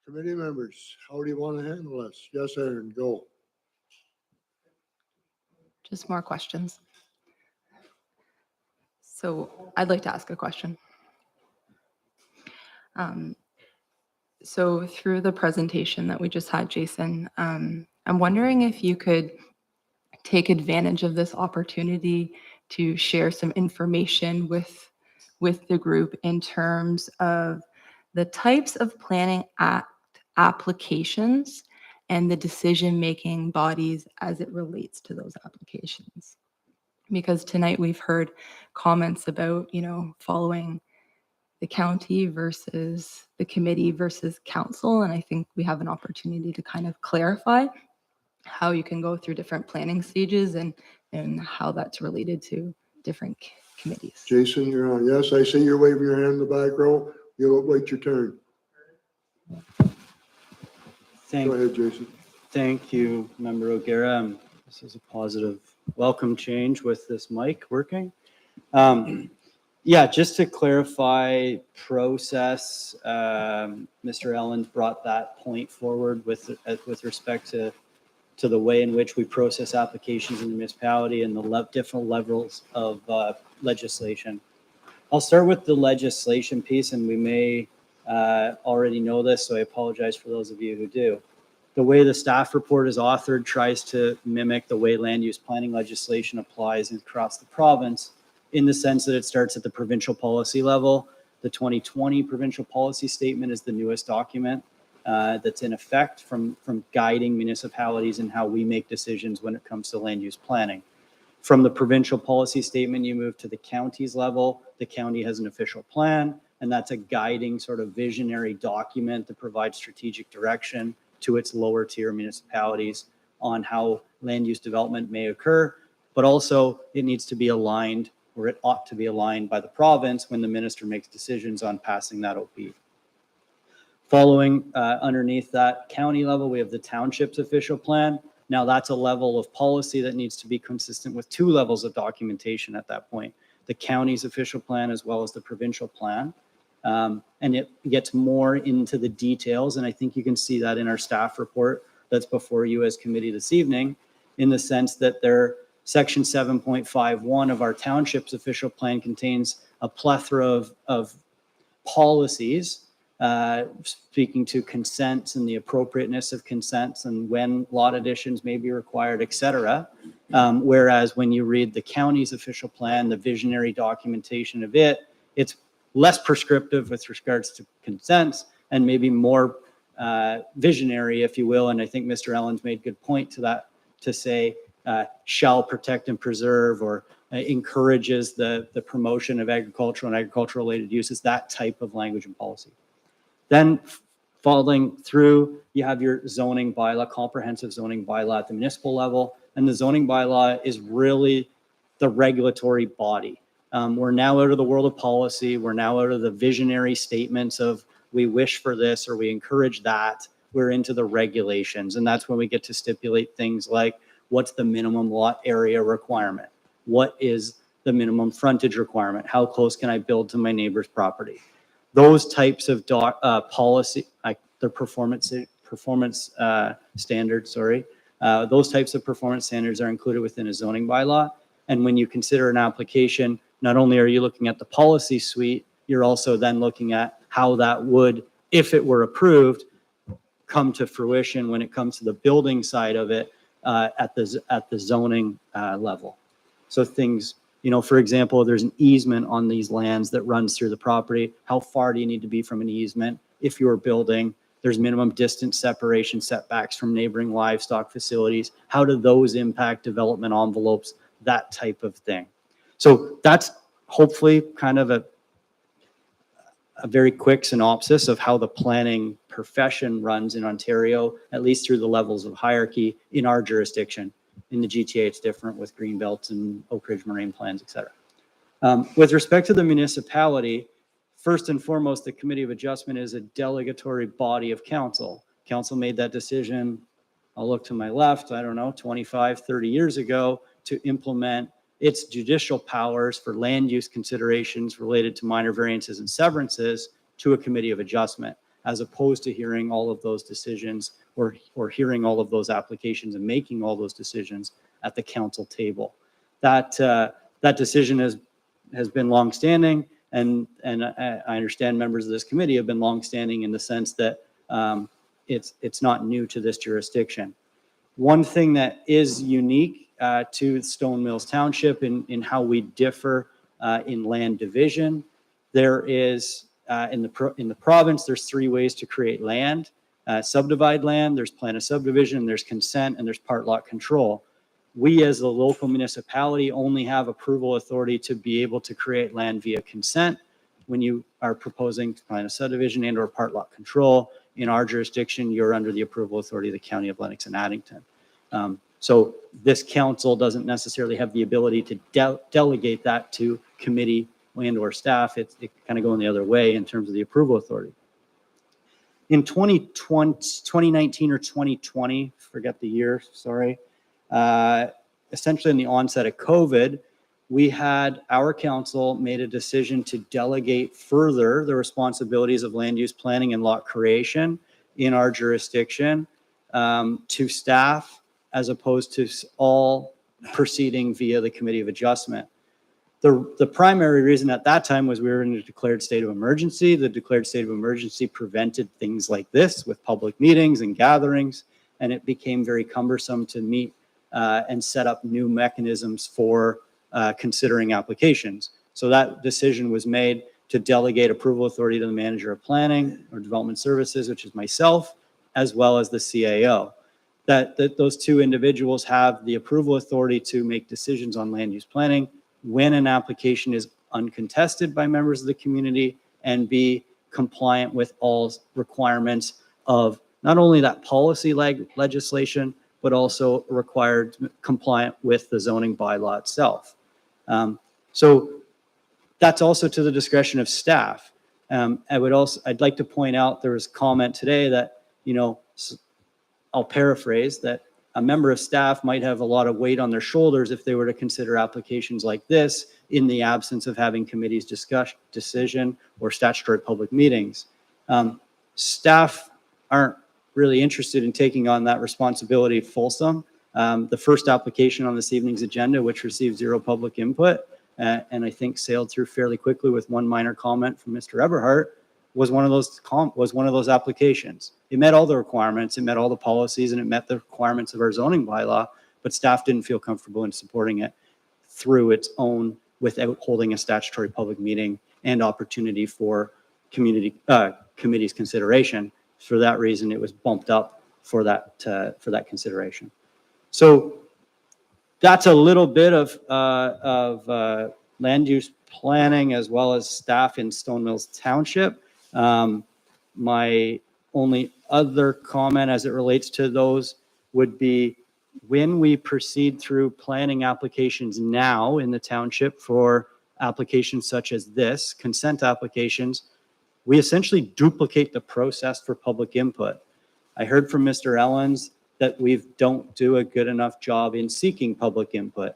Committee members, how do you want to handle this? Yes, Aaron, go. Just more questions. So I'd like to ask a question. So through the presentation that we just had, Jason, I'm wondering if you could take advantage of this opportunity to share some information with the group in terms of the types of planning act applications and the decision-making bodies as it relates to those applications. Because tonight we've heard comments about, following the county versus the committee versus council. And I think we have an opportunity to kind of clarify how you can go through different planning stages and how that's related to different committees. Jason, you're on. Yes, I see you're waving your hand in the back row. You'll wait your turn. Go ahead, Jason. Thank you, Member O'Gara. This is a positive welcome change with this mic working. Yeah, just to clarify process, Mr. Ellens brought that point forward with respect to the way in which we process applications in the municipality and the different levels of legislation. I'll start with the legislation piece, and we may already know this, so I apologize for those of you who do. The way the staff report is authored tries to mimic the way land use planning legislation applies across the province, in the sense that it starts at the provincial policy level. The 2020 provincial policy statement is the newest document that's in effect from guiding municipalities in how we make decisions when it comes to land use planning. From the provincial policy statement, you move to the county's level. The county has an official plan, and that's a guiding sort of visionary document that provides strategic direction to its lower tier municipalities on how land use development may occur, but also it needs to be aligned, or it ought to be aligned by the province when the minister makes decisions on passing that OP. Following underneath that county level, we have the township's official plan. Now that's a level of policy that needs to be consistent with two levels of documentation at that point, the county's official plan as well as the provincial plan. And it gets more into the details. And I think you can see that in our staff report that's before you as committee this evening, in the sense that section 7.51 of our township's official plan contains a plethora of policies speaking to consents and the appropriateness of consents and when lot additions may be required, et cetera. Whereas when you read the county's official plan, the visionary documentation of it, it's less prescriptive with regards to consents and maybe more visionary, if you will. And I think Mr. Ellens made good point to that, to say shall protect and preserve, or encourages the promotion of agricultural and agricultural related uses, that type of language and policy. Then following through, you have your zoning bylaw, comprehensive zoning bylaw at the municipal level. And the zoning bylaw is really the regulatory body. We're now out of the world of policy. We're now out of the visionary statements of we wish for this or we encourage that. We're into the regulations. And that's when we get to stipulate things like, what's the minimum lot area requirement? What is the minimum frontage requirement? How close can I build to my neighbor's property? Those types of policy, like the performance standards, those types of performance standards are included within a zoning bylaw. And when you consider an application, not only are you looking at the policy suite, you're also then looking at how that would, if it were approved, come to fruition when it comes to the building side of it at the zoning level. So things, for example, there's an easement on these lands that runs through the property. How far do you need to be from an easement if you're building? There's minimum distance separation setbacks from neighboring livestock facilities. How do those impact development envelopes? That type of thing. So that's hopefully kind of a very quick synopsis of how the planning profession runs in Ontario, at least through the levels of hierarchy in our jurisdiction. In the GTA, it's different with Greenbelt and Oak Ridge Moraine plans, et cetera. With respect to the municipality, first and foremost, the Committee of Adjustment is a delegatory body of council. Council made that decision, I'll look to my left, 25, 30 years ago, to implement its judicial powers for land use considerations related to minor variances and severances to a Committee of Adjustment, as opposed to hearing all of those decisions or hearing all of those applications and making all those decisions at the council table. That decision has been longstanding, and I understand members of this committee have been longstanding in the sense that it's not new to this jurisdiction. One thing that is unique to Stone Mills Township in how we differ in land division, there is in the province, there's three ways to create land. Subdivide land, there's plan of subdivision, there's consent, and there's part lot control. We as the local municipality only have approval authority to be able to create land via consent. When you are proposing plan of subdivision and or part lot control, in our jurisdiction, you're under the approval authority of the County of Lennox and Addington. So this council doesn't necessarily have the ability to delegate that to committee and or staff. It kind of going the other way in terms of the approval authority. In 2019 or 2020, forget the year, sorry, essentially in the onset of COVID, we had our council made a decision to delegate further the responsibilities of land use planning and lot creation in our jurisdiction to staff, as opposed to all proceeding via the Committee of Adjustment. The primary reason at that time was we were in a declared state of emergency. The declared state of emergency prevented things like this with public meetings and gatherings, and it became very cumbersome to meet and set up new mechanisms for considering applications. So that decision was made to delegate approval authority to the manager of planning or development services, which is myself, as well as the CAO. That those two individuals have the approval authority to make decisions on land use planning when an application is uncontested by members of the community and be compliant with all requirements of not only that policy legislation, but also required compliant with the zoning bylaw itself. So that's also to the discretion of staff. I'd like to point out, there was comment today that, I'll paraphrase, that a member of staff might have a lot of weight on their shoulders if they were to consider applications like this in the absence of having committees discuss decision or statutory public meetings. Staff aren't really interested in taking on that responsibility fulsome. The first application on this evening's agenda, which received 0 public input, and I think sailed through fairly quickly with one minor comment from Mr. Eberhardt, was one of those applications. It met all the requirements, it met all the policies, and it met the requirements of our zoning bylaw, but staff didn't feel comfortable in supporting it through its own, without holding a statutory public meeting and opportunity for committee's consideration. For that reason, it was bumped up for that consideration. So that's a little bit of land use planning as well as staff in Stone Mills Township. My only other comment as it relates to those would be, when we proceed through planning applications now in the township for applications such as this, consent applications, we essentially duplicate the process for public input. I heard from Mr. Ellens that we don't do a good enough job in seeking public input.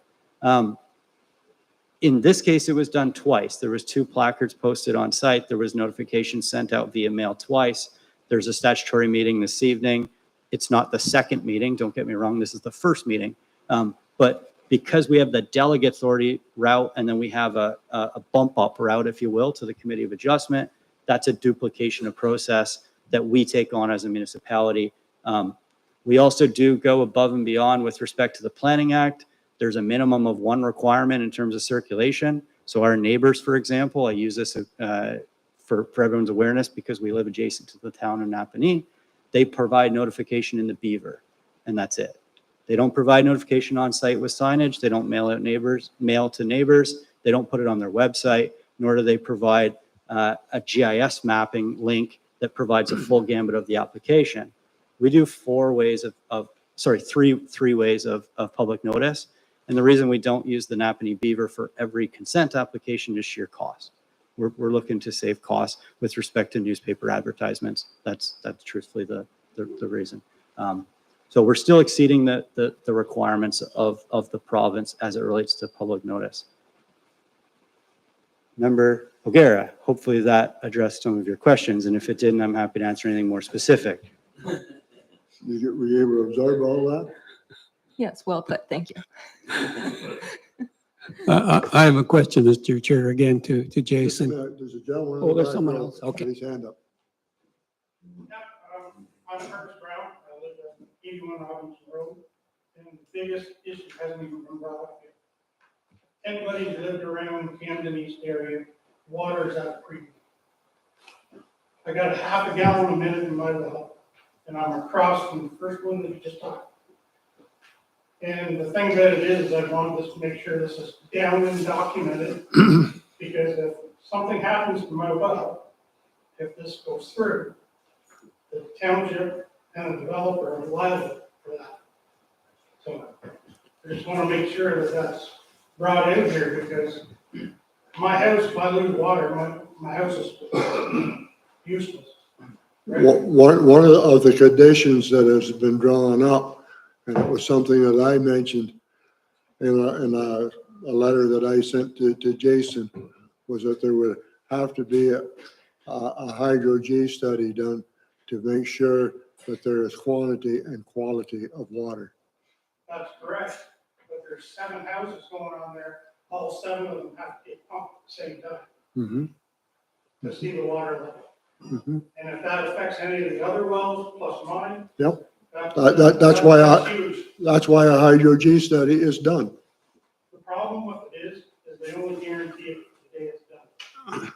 In this case, it was done twice. There was 2 placards posted on site. There was notification sent out via mail twice. There's a statutory meeting this evening. It's not the second meeting, don't get me wrong, this is the first meeting. But because we have the delegate authority route, and then we have a bump up route, if you will, to the Committee of Adjustment, that's a duplication of process that we take on as a municipality. We also do go above and beyond with respect to the Planning Act. There's a minimum of 1 requirement in terms of circulation. So our neighbors, for example, I use this for everyone's awareness because we live adjacent to the town of Napanee. They provide notification in the Beaver, and that's it. They don't provide notification on site with signage. They don't mail to neighbors. They don't put it on their website, nor do they provide a GIS mapping link that provides a full gambit of the application. We do 3 ways of public notice. And the reason we don't use the Napanee Beaver for every consent application is sheer cost. We're looking to save costs with respect to newspaper advertisements. That's truthfully the reason. So we're still exceeding the requirements of the province as it relates to public notice. Member O'Gara, hopefully that addressed some of your questions. And if it didn't, I'm happy to answer anything more specific. Were you able to absorb all that? Yes, well put. Thank you. I have a question, Mr. Chair, again to Jason. There's a gentleman. Oh, there's someone else. Okay. His hand up. I'm Curtis Brown. I live at 81 Robinson Road. And the biggest issue hasn't even been brought up yet. Anybody who's lived around Camden East area, water is out of creek. I got 1/2 gallon a minute in my well, and I'm across from the first one that you just talked. And the thing that it is, I wanted us to make sure this is down and documented, because if something happens to my well, if this goes through, the township and the developer are liable for that. So I just want to make sure that that's brought in here, because my house, if I lose water, my house is useless. Right? One of the conditions that has been drawn up, and it was something that I mentioned in a letter that I sent to Jason, was that there would have to be a hydro-G study done to make sure that there is quantity and quality of water. That's correct, but there's 7 houses going on there all 7 of them have to get pumped at the same time Mm-hmm. to see the water level. Mm-hmm. And if that affects any of the other wells plus mine. Yep. That's why that's huge. That's why a hydro G study is done. The problem with it is they only guarantee it the day it's done.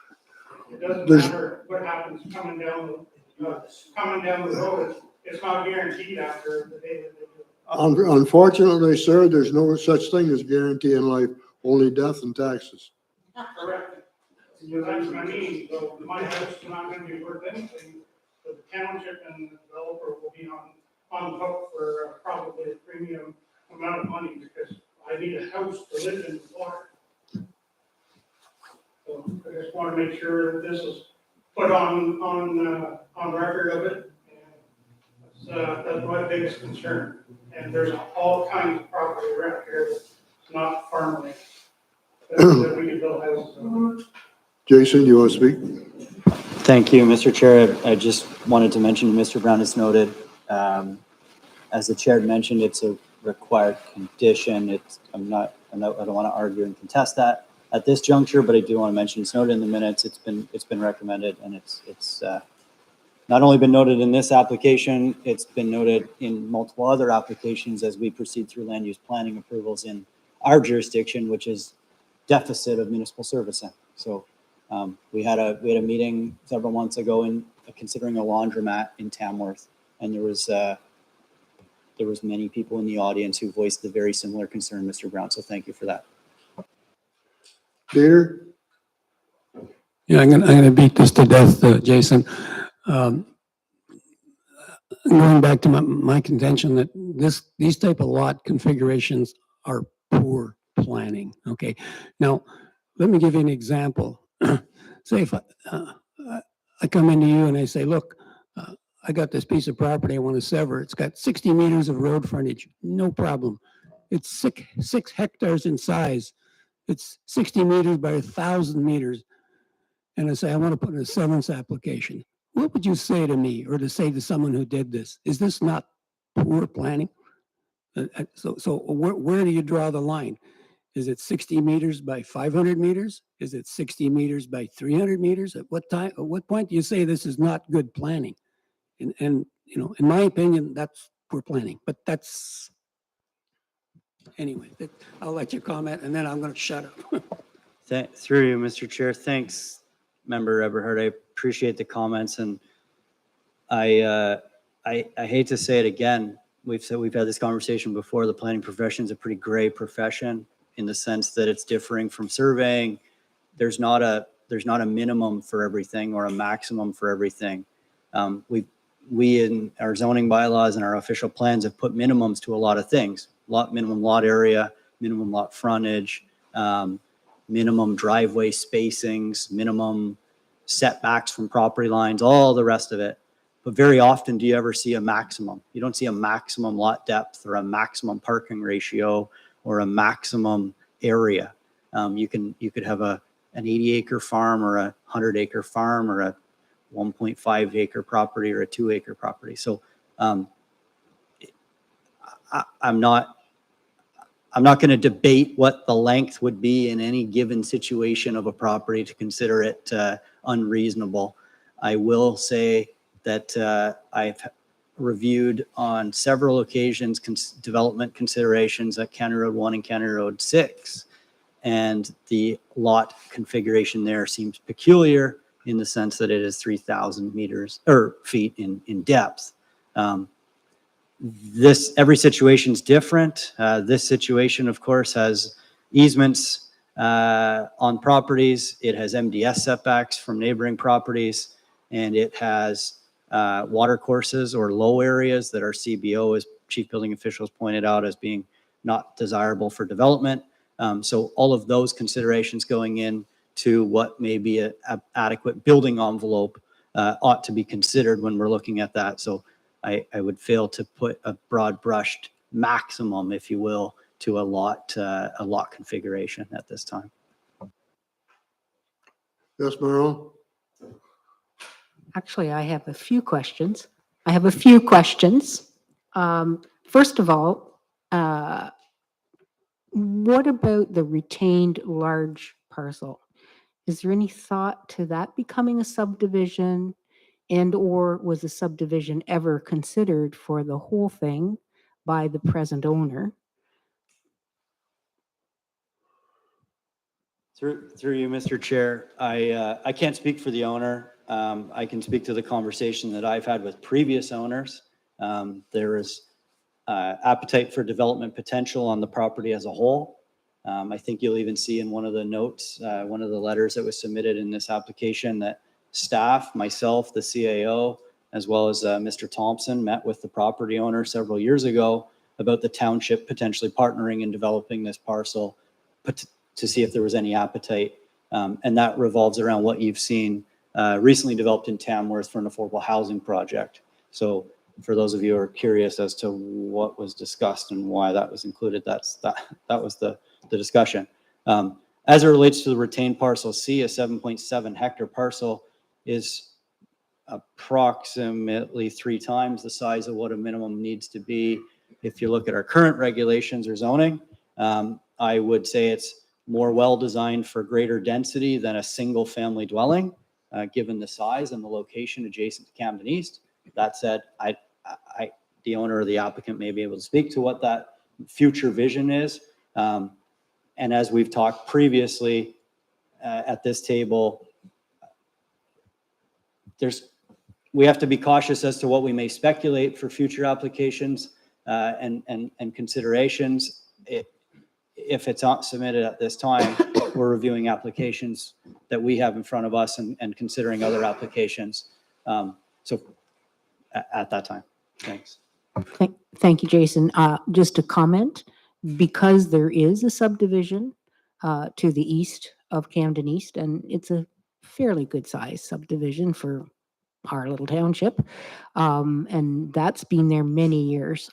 It doesn't There's- matter what happens coming down the road, it's not guaranteed after the day that they do it. Unfortunately, sir, there's no such thing as guarantee in life, only death and taxes. Correct. Because that's what I mean, so my house is not gonna be worth anything, but the township and the developer will be on the hook for probably a premium amount of money, because I need a house to live in with water. So I just wanna make sure that this is put on record of it, and that's my biggest concern. And there's all kinds of property around here that's not farmland, that we can build houses on. Jason, you want to speak? Thank you, Mr. Chair. I just wanted to mention, Mr. Brown has noted, as the chair mentioned, it's a required condition. I don't want to argue and contest that at this juncture, but I do want to mention it's noted in the minutes. It's been recommended, and it's not only been noted in this application, it's been noted in multiple other applications as we proceed through land use planning approvals in our jurisdiction, which is deficit of municipal servicing. So we had a meeting several months ago in considering a laundromat in Tamworth, and there was many people in the audience who voiced the very similar concern, Mr. Brown. So thank you for that. Peter? Yeah, I'm gonna beat this to death, Jason. Going back to my contention that these type of lot configurations are poor planning, okay? Now, let me give you an example. Say if I come into you and I say, look, I got this piece of property I want to sever. It's got 60 meters of road frontage, no problem. It's 6 hectares in size. It's 60 meters by 1,000 meters. And I say, I want to put in a severance application. What would you say to me or to say to someone who did this? Is this not poor planning? So where do you draw the line? Is it 60 meters by 500 meters? Is it 60 meters by 300 meters? At what point do you say this is not good planning? And you know, in my opinion, that's poor planning. But that's anyway. I'll let you comment, and then I'm going to shut up. Through you, Mr. Chair. Thanks, Member Eberhard. I appreciate the comments, and I hate to say it again. We've had this conversation before. The planning profession is a pretty gray profession in the sense that it's differing from surveying. There's not a minimum for everything or a maximum for everything. We in our zoning bylaws and our official plans have put minimums to a lot of things. Minimum lot area, minimum lot frontage, minimum driveway spacings, minimum setbacks from property lines, all the rest of it. But very often, do you ever see a maximum? You don't see a maximum lot depth or a maximum parking ratio or a maximum area. You could have an 80-acre farm or a 100-acre farm or a 1.5-acre property or a 2-acre property. So I'm not going to debate what the length would be in any given situation of a property to consider it unreasonable. I will say that I've reviewed on several occasions development considerations at County Road 1 and County Road 6, and the lot configuration there seems peculiar in the sense that it is 3,000 meters or feet in depth. Every situation is different. This situation, of course, has easements on properties. It has MDS setbacks from neighboring properties, and it has water courses or low areas that our CBO, as chief building officials pointed out, as being not desirable for development. So all of those considerations going in to what may be an adequate building envelope ought to be considered when we're looking at that. So I would fail to put a broad brushed maximum, if you will, to a lot configuration at this time. Yes, Merle? Actually, I have a few questions. First of all, What about the retained large parcel? Is there any thought to that becoming a subdivision? And or was a subdivision ever considered for the whole thing by the present owner? Through you, Mr. Chair, I can't speak for the owner. I can speak to the conversation that I've had with previous owners. There is appetite for development potential on the property as a whole. I think you'll even see in one of the notes, one of the letters that was submitted in this application, that staff, myself, the CAO, as well as Mr. Thompson, met with the property owner several years ago about the township potentially partnering and developing this parcel to see if there was any appetite. And that revolves around what you've seen recently developed in Tamworth for an affordable housing project. So for those of you who are curious as to what was discussed and why that was included, that was the discussion. As it relates to the retained parcel C, a 7.7 hectare parcel is approximately 3 times the size of what a minimum needs to be. If you look at our current regulations or zoning, I would say it's more well-designed for greater density than a single family dwelling, given the size and the location adjacent to Camden East. That said, the owner or the applicant may be able to speak to what that future vision is. And as we've talked previously at this table, we have to be cautious as to what we may speculate for future applications and considerations. If it's not submitted at this time, we're reviewing applications that we have in front of us and considering other applications. So at that time, thanks. Thank you, Jason. Just a comment, because there is a subdivision to the east of Camden East, and it's a fairly good size subdivision for our little township. And that's been there many years.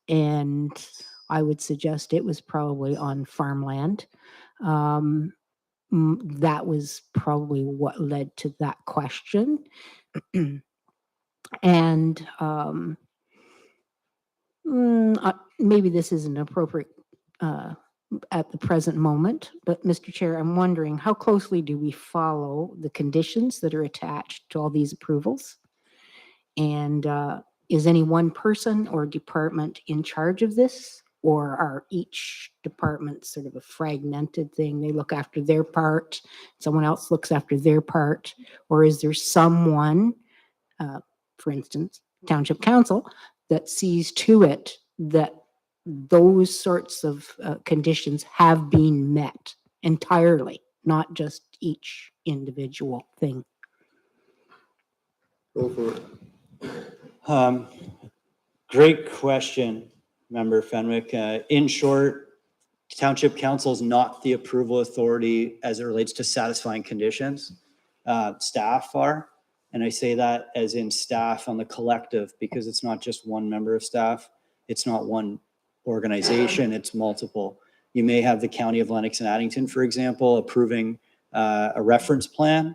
And I would suggest it was probably on farmland. That was probably what led to that question. And maybe this isn't appropriate at the present moment, but Mr. Chair, I'm wondering how closely do we follow the conditions that are attached to all these approvals? And is any one person or department in charge of this? Or are each department sort of a fragmented thing? They look after their part, someone else looks after their part, or is there someone, for instance, Township Council, that sees to it that those sorts of conditions have been met entirely, not just each individual thing? Go for it. Great question, Member Fenwick. In short, Township Council is not the approval authority as it relates to satisfying conditions. Staff are, and I say that as in staff on the collective, because it's not just one member of staff. It's not one organization, it's multiple. You may have the County of Lennox and Addington, for example, approving a reference plan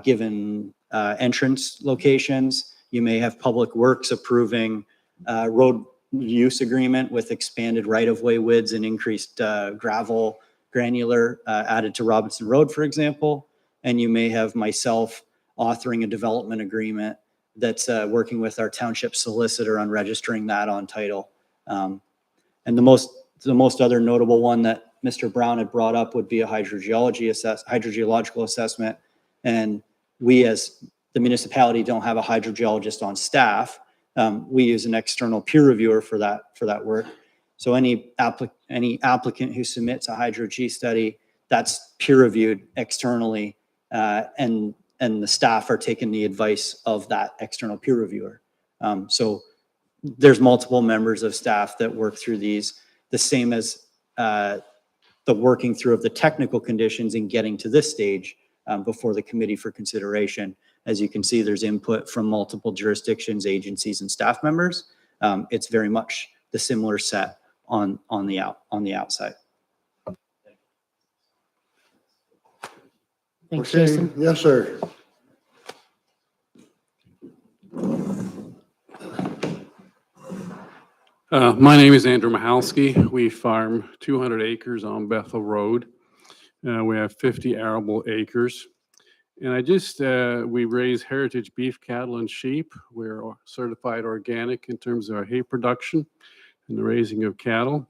given entrance locations. You may have Public Works approving road use agreement with expanded right-of-way widths and increased gravel granular added to Robinson Road, for example. And you may have myself authoring a development agreement that's working with our township solicitor on registering that on title. And the most other notable one that Mr. Brown had brought up would be a hydrogeological assessment. And we as the municipality don't have a hydrogeologist on staff. We use an external peer reviewer for that work. So any applicant who submits a hydro-G study, that's peer reviewed externally, and the staff are taking the advice of that external peer reviewer. So there's multiple members of staff that work through these, the same as the working through of the technical conditions in getting to this stage before the committee for consideration. As you can see, there's input from multiple jurisdictions, agencies, and staff members. It's very much the similar set on the outside. Thanks, Okay, Jason. yes, sir. My name is Andrew Mahalski. We farm 200 acres on Bethel Road. We have 50 arable acres. And we raise heritage beef cattle and sheep. We're certified organic in terms of our hay production and the raising of cattle.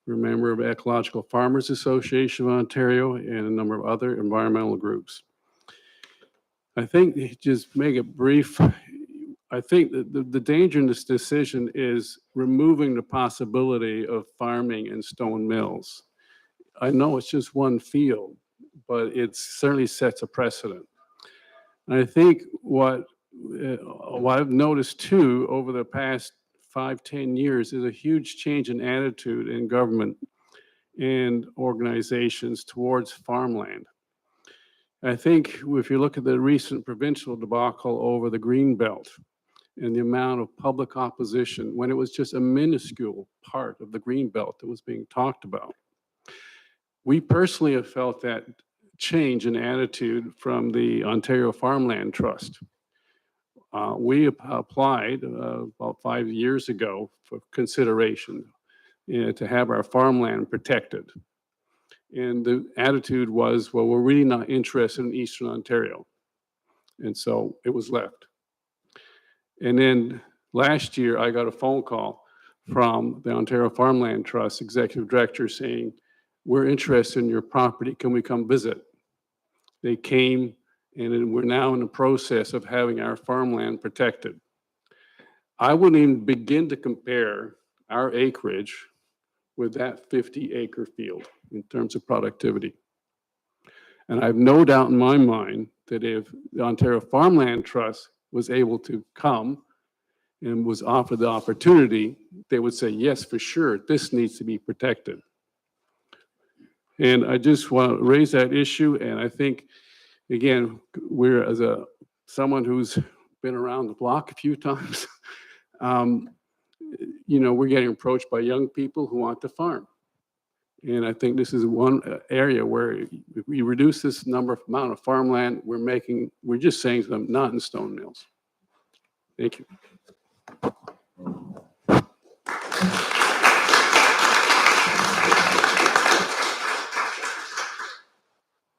We're a member of Ecological Farmers Association of Ontario and a number of other environmental groups. I think, just make it brief, I think that the danger in this decision is removing the possibility of farming in stone mills. I know it's just one field, but it certainly sets a precedent. And I think what I've noticed too over the past 5-10 years is a huge change in attitude in government and organizations towards farmland. I think if you look at the recent provincial debacle over the green belt and the amount of public opposition when it was just a minuscule part of the green belt that was being talked about, we personally have felt that change in attitude from the Ontario Farmland Trust. We applied about 5 years ago for consideration to have our farmland protected. And the attitude was, well, we're really not interested in Eastern Ontario. And so it was left. And then last year, I got a phone call from the Ontario Farmland Trust executive director saying, we're interested in your property. Can we come visit? They came, and we're now in the process of having our farmland protected. I wouldn't even begin to compare our acreage with that 50-acre field in terms of productivity. And I have no doubt in my mind that if the Ontario Farmland Trust was able to come and was offered the opportunity, they would say, yes, for sure, this needs to be protected. And I just want to raise that issue. And I think, again, we're someone who's been around the block a few times, we're getting approached by young people who want to farm. And I think this is one area where if we reduce this amount of farmland, we're just saying to them, not in stone mills. Thank you.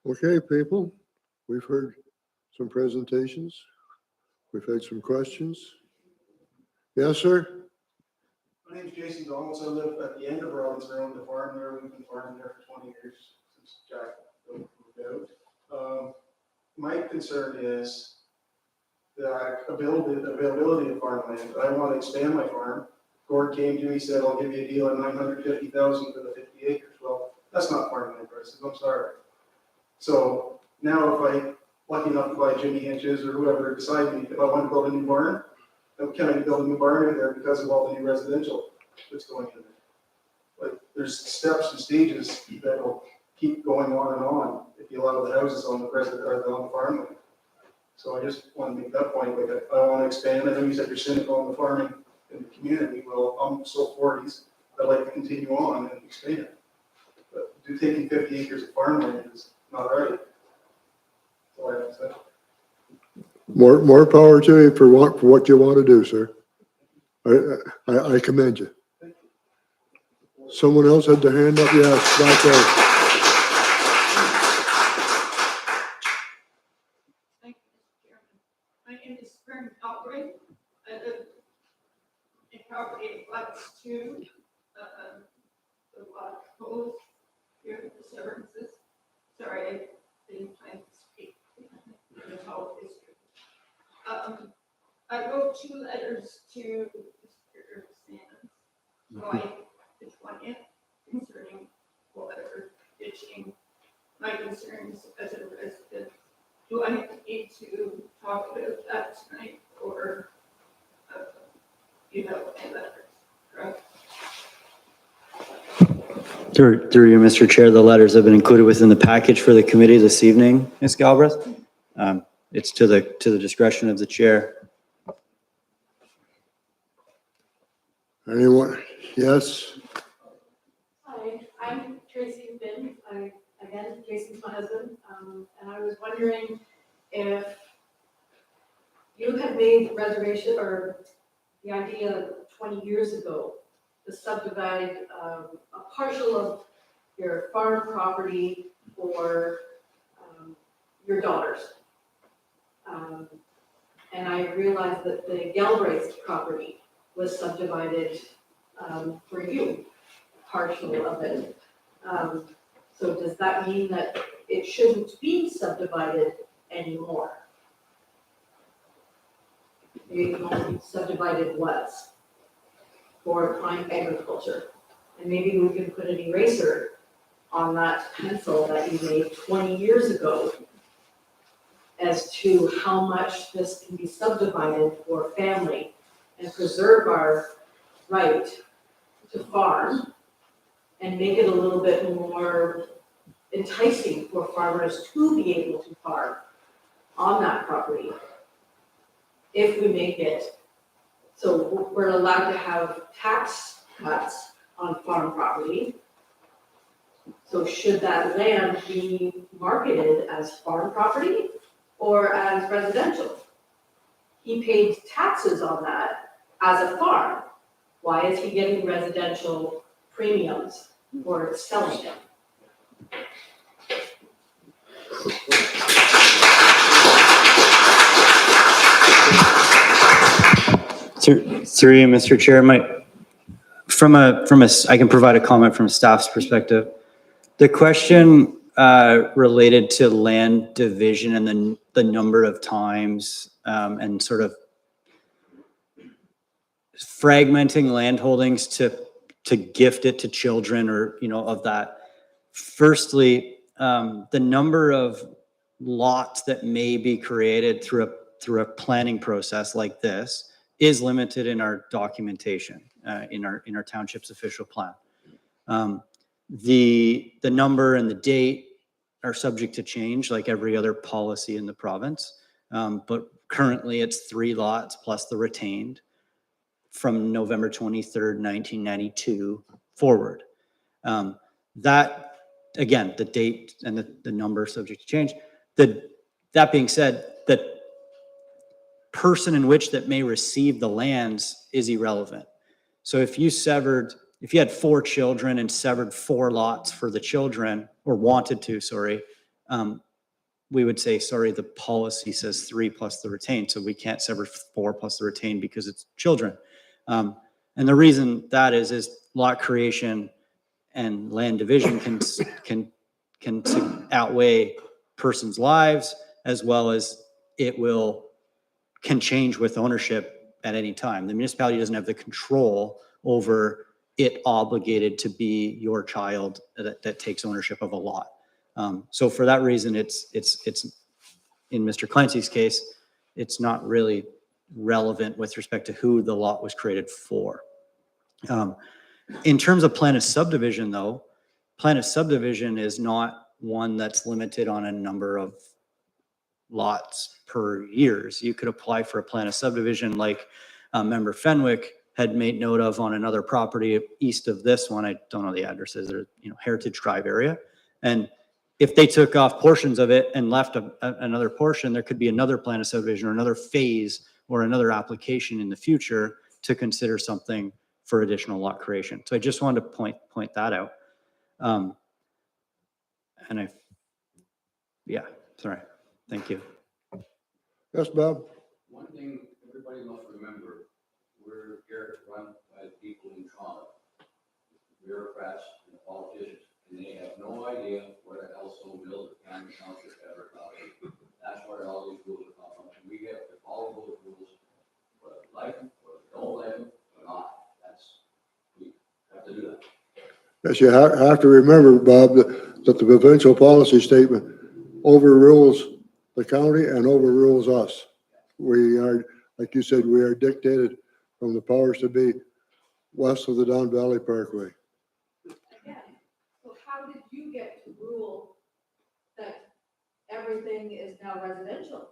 Okay, people, we've heard some presentations. We've had some questions. Yes, sir? My name's Jason Donalds. I live at the end of Robbins Road, the farm there. We've been farming there for 20 years since Jack moved out. My concern is the availability of farmland. I want to expand my farm. Gord came to me, said, I'll give you a deal at $950,000 for the 50 acres. Well, that's not farmland prices. I'm sorry. So now if I'm lucky enough to buy Jimmy Hinch's or whoever beside me, if I want to build a new barn, can I build a new barn in there because of all the new residential that's going in there? Like, there's steps and stages that will keep going on if you allow the houses on the resident or on the farmland. So I just want to make that point. Like, I want to expand. I know you said you're cynical on the farming in the community. Well, I'm so 40s. I'd like to continue on and expand. But taking 50 acres of farmland is not right. That's all I have to say. More power to you for what you want to do, sir. I commend you. Someone else had their hand up? Yes, back there. Thank you, Mr. Chairman. My name is Fern Albright. I live in property lots 2, the lot close here in the services. Sorry, I didn't plan to speak. The whole history. I wrote 2 letters to Mr. Sands. So I did one in concerning water, ditching, my concerns as a resident. Do I need to talk about that tonight, or you have my letters, correct? Through you, Mr. Chair, the letters have been included within the package for the committee this evening, Ms. Galbraith. It's to the discretion of the chair. Anyone? Yes? Hi, I'm Tracy Finn. Again, Jason's my husband. And I was wondering if you had made the reservation or the idea 20 years ago to subdivide a partial of your farm property for your daughters. And I realized that the Galbraith property was subdivided for you, partial of it. So does that mean that it shouldn't be subdivided anymore? Maybe only subdivided was for applying agriculture. And maybe we can put an eraser on that pencil that you made 20 years ago as to how much this can be subdivided for family and preserve our right to farm and make it a little bit more enticing for farmers to be able to farm on that property. If we make it so we're allowed to have tax cuts on farm property. So should that land be marketed as farm property or as residential? He paid taxes on that as a farm. Why is he getting residential premiums for selling it? Through you, Mr. Chair, I can provide a comment from staff's perspective. The question related to land division and the number of times and sort of fragmenting land holdings to gift it to children or, of that. Firstly, the number of lots that may be created through a planning process like this is limited in our documentation, in our township's official plan. The number and the date are subject to change like every other policy in the province. But currently it's 3 lots plus the retained from November 23rd, 1992 forward. That, again, the date and the number are subject to change. That being said, the person in which that may receive the lands is irrelevant. So if you had 4 children and severed 4 lots for the children, or wanted to, we would say, sorry, the policy says 3 plus the retained, so we can't sever 4 plus the retained because it's children. And the reason that is lot creation and land division can outweigh persons' lives, as well as can change with ownership at any time. The municipality doesn't have the control over it obligated to be your child that takes ownership of a lot. So for that reason, it's in Mr. Clancy's case, it's not really relevant with respect to who the lot was created for. In terms of plan of subdivision though, plan of subdivision is not one that's limited on a number of lots per years. You could apply for a plan of subdivision like Member Fenwick had made note of on another property east of this one. I don't know the addresses, or Heritage Drive area. And if they took off portions of it and left another portion, there could be another plan of subdivision or another phase or another application in the future to consider something for additional lot creation. So I just wanted to point that out. Sorry. Thank you. Yes, Bob? One thing everybody must remember, we're here run by the people in Toronto, bureaucrats and politicians, and they have no idea what an LSO mill or Camden Township ever thought of. That's where all these rules are come from, and we have to follow those rules, whether we like them, whether we don't like them, or not. We have to do that. Yes, you have to remember, Bob, that the provincial policy statement overrules the county and overrules us. We are, like you said, we are dictated from the powers to be west of the Don Valley Parkway. Again, so how did you get to rule that everything is now residential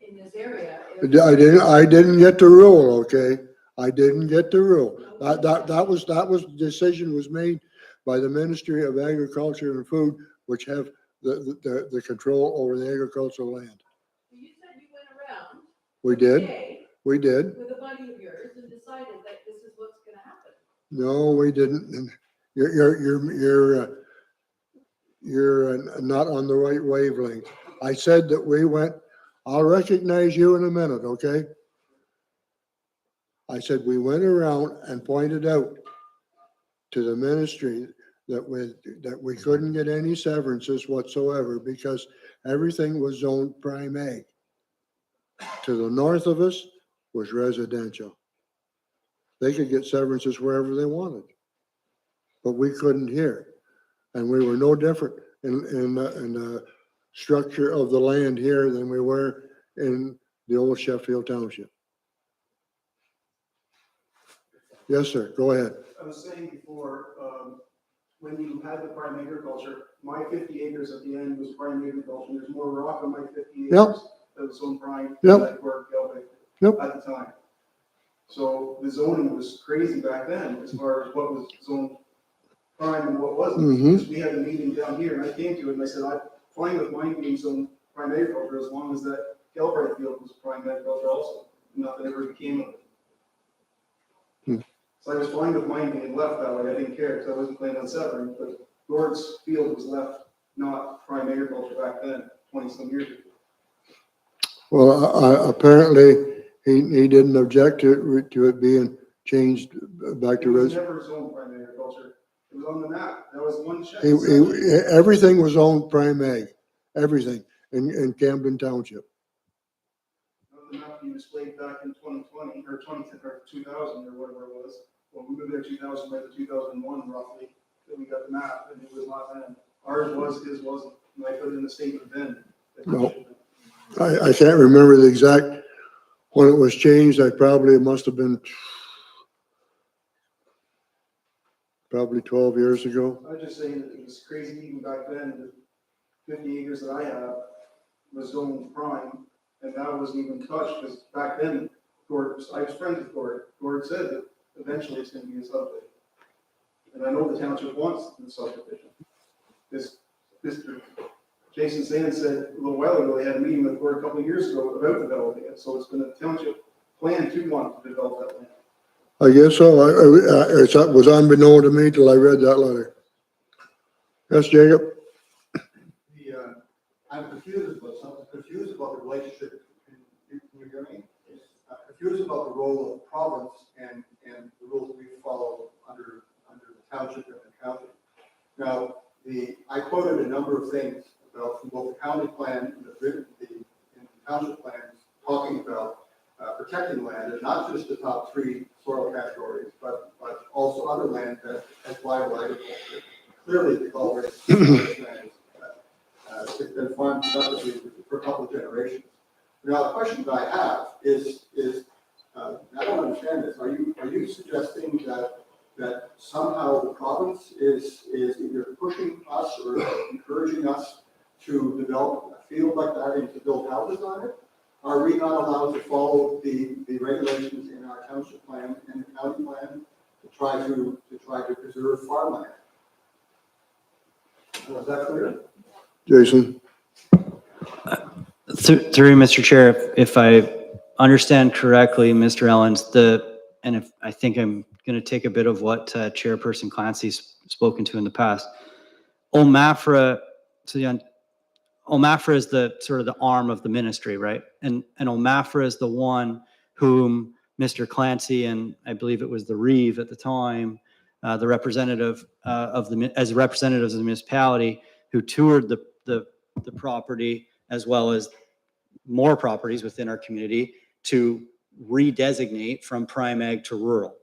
in this area? I didn't get to rule, okay? I didn't get to rule. That decision was made by the Ministry of Agriculture and Food, which have the control over the agricultural land. You said you went around. We did. today We did. With a buddy of yours and decided that this is what's gonna happen. No, we didn't. And you're not on the right wavelength. I said that we went, I'll recognize you in a minute, okay? I said we went around and pointed out to the ministry that we couldn't get any severances whatsoever because everything was zoned prime ag. To the north of us was residential. They could get severances wherever they wanted, but we couldn't here. And we were no different in the structure of the land here than we were in the old Sheffield Township. Yes, sir, go ahead. I was saying before, when you had the prime agriculture, my 50 acres at the end was prime agriculture. There's more rock on my 50 acres Yep. that was on prime Yep. like where Galway Yep. at the time. So the zoning was crazy back then as far as what was zoned prime and what wasn't. Mhm. Because we had a meeting down here and I came to it and I said, I'm fine with mine being zoned prime agriculture as long as that Galbraith field was prime agriculture also. Nothing ever became of it. So I was fine with mine being left that way. I didn't care because I wasn't planning on severing, but Gord's field was left not prime agriculture back then, 20-some years ago. Well, apparently he didn't object to it being changed back It to was res. never zoned prime agriculture. It was on the map. That was one check. Everything was owned prime ag, everything in Camden Township. The map you displayed back in 2020 or 2010 or 2000 or whatever it was. Well, we moved there 2000 by the 2001 roughly, that we got the map and it was not then. Ours was, his wasn't. And I put in the statement then. No. I can't remember the exact, when it was changed, it must have been probably 12 years ago. I was just saying that it was crazy even back then, the 50 acres that I have was zoned prime, and that wasn't even touched, because back then, I was friends with Gord. Gord said that eventually it's gonna be a subdivision. And I know the township wants the subdivision. Mr. Jason Sand said a little while ago, they had a meeting with Gord a couple of years ago about developing it, so it's been a township plan to want to develop that land. I guess so. It was unbeknown to me till I read that letter. Yes, Jacob? I'm confused about the relationship. Can you hear me? I'm confused about the role of province and the rules we follow under the township and the county. Now, I quoted a number of things about from both the county plan and the township plans talking about protecting land, and not just the top 3 soil categories, but also other land that has viable agriculture. Clearly, the Galbraith land it's been farmed productively for a couple of generations. Now, the question that I have is I don't understand this. Are you suggesting that somehow the province is either pushing us or encouraging us to develop a field like that and to build houses on it? Are we not allowed to follow the regulations in our township plan and the county plan to try to preserve farmland? Was that clear? Jason? Through Mr. Chair, if I understand correctly, Mr. Ellens, I think I'm going to take a bit of what Chairperson Clancy's spoken to in the past. OMAFRA, OMAFRA is the sort of the arm of the ministry, right? And OMAFRA is the one whom Mr. Clancy and I believe it was the Reeve at the time, the representative as representatives of the municipality who toured the property as well as more properties within our community to redesignate from prime ag to rural.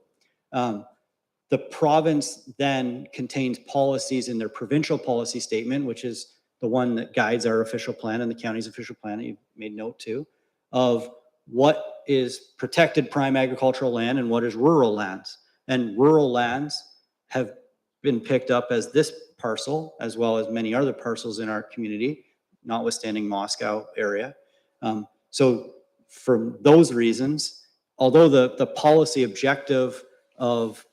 The province then contains policies in their provincial policy statement, which is the one that guides our official plan and the county's official plan that you made note to, of what is protected prime agricultural land and what is rural lands. And rural lands have been picked up as this parcel, as well as many other parcels in our community, notwithstanding Moscow area. So for those reasons, although the policy objective of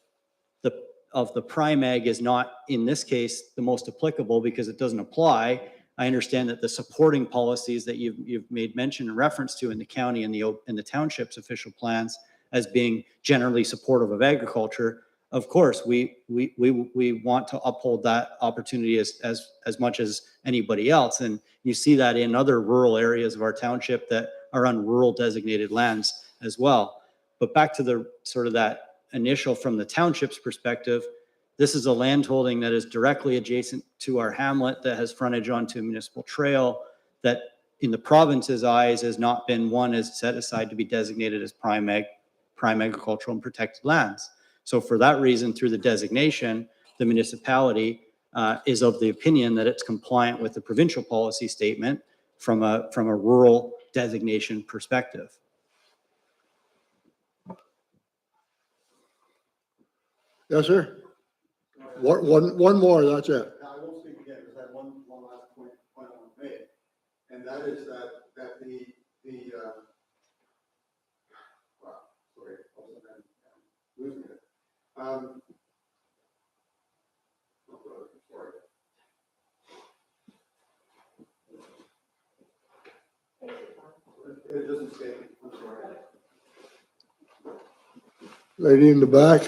the prime ag is not in this case the most applicable because it doesn't apply, I understand that the supporting policies that you've made mention and reference to in the county and the township's official plans as being generally supportive of agriculture of course, we want to uphold that opportunity as much as anybody else. And you see that in other rural areas of our township that are on rural designated lands as well. But back to the sort of that initial from the township's perspective, this is a land holding that is directly adjacent to our hamlet that has frontage onto a municipal trail that in the province's eyes has not been one as set aside to be designated as prime agricultural and protected lands. So for that reason, through the designation, the municipality is of the opinion that it's compliant with the provincial policy statement from a rural designation perspective. Yes, sir? One more, that's it. I won't speak again, because I have one last point I want to make, and that is that the wow, sorry, all of a sudden I'm losing it. Oh, sorry. It doesn't say, I'm sorry. Lady in the back.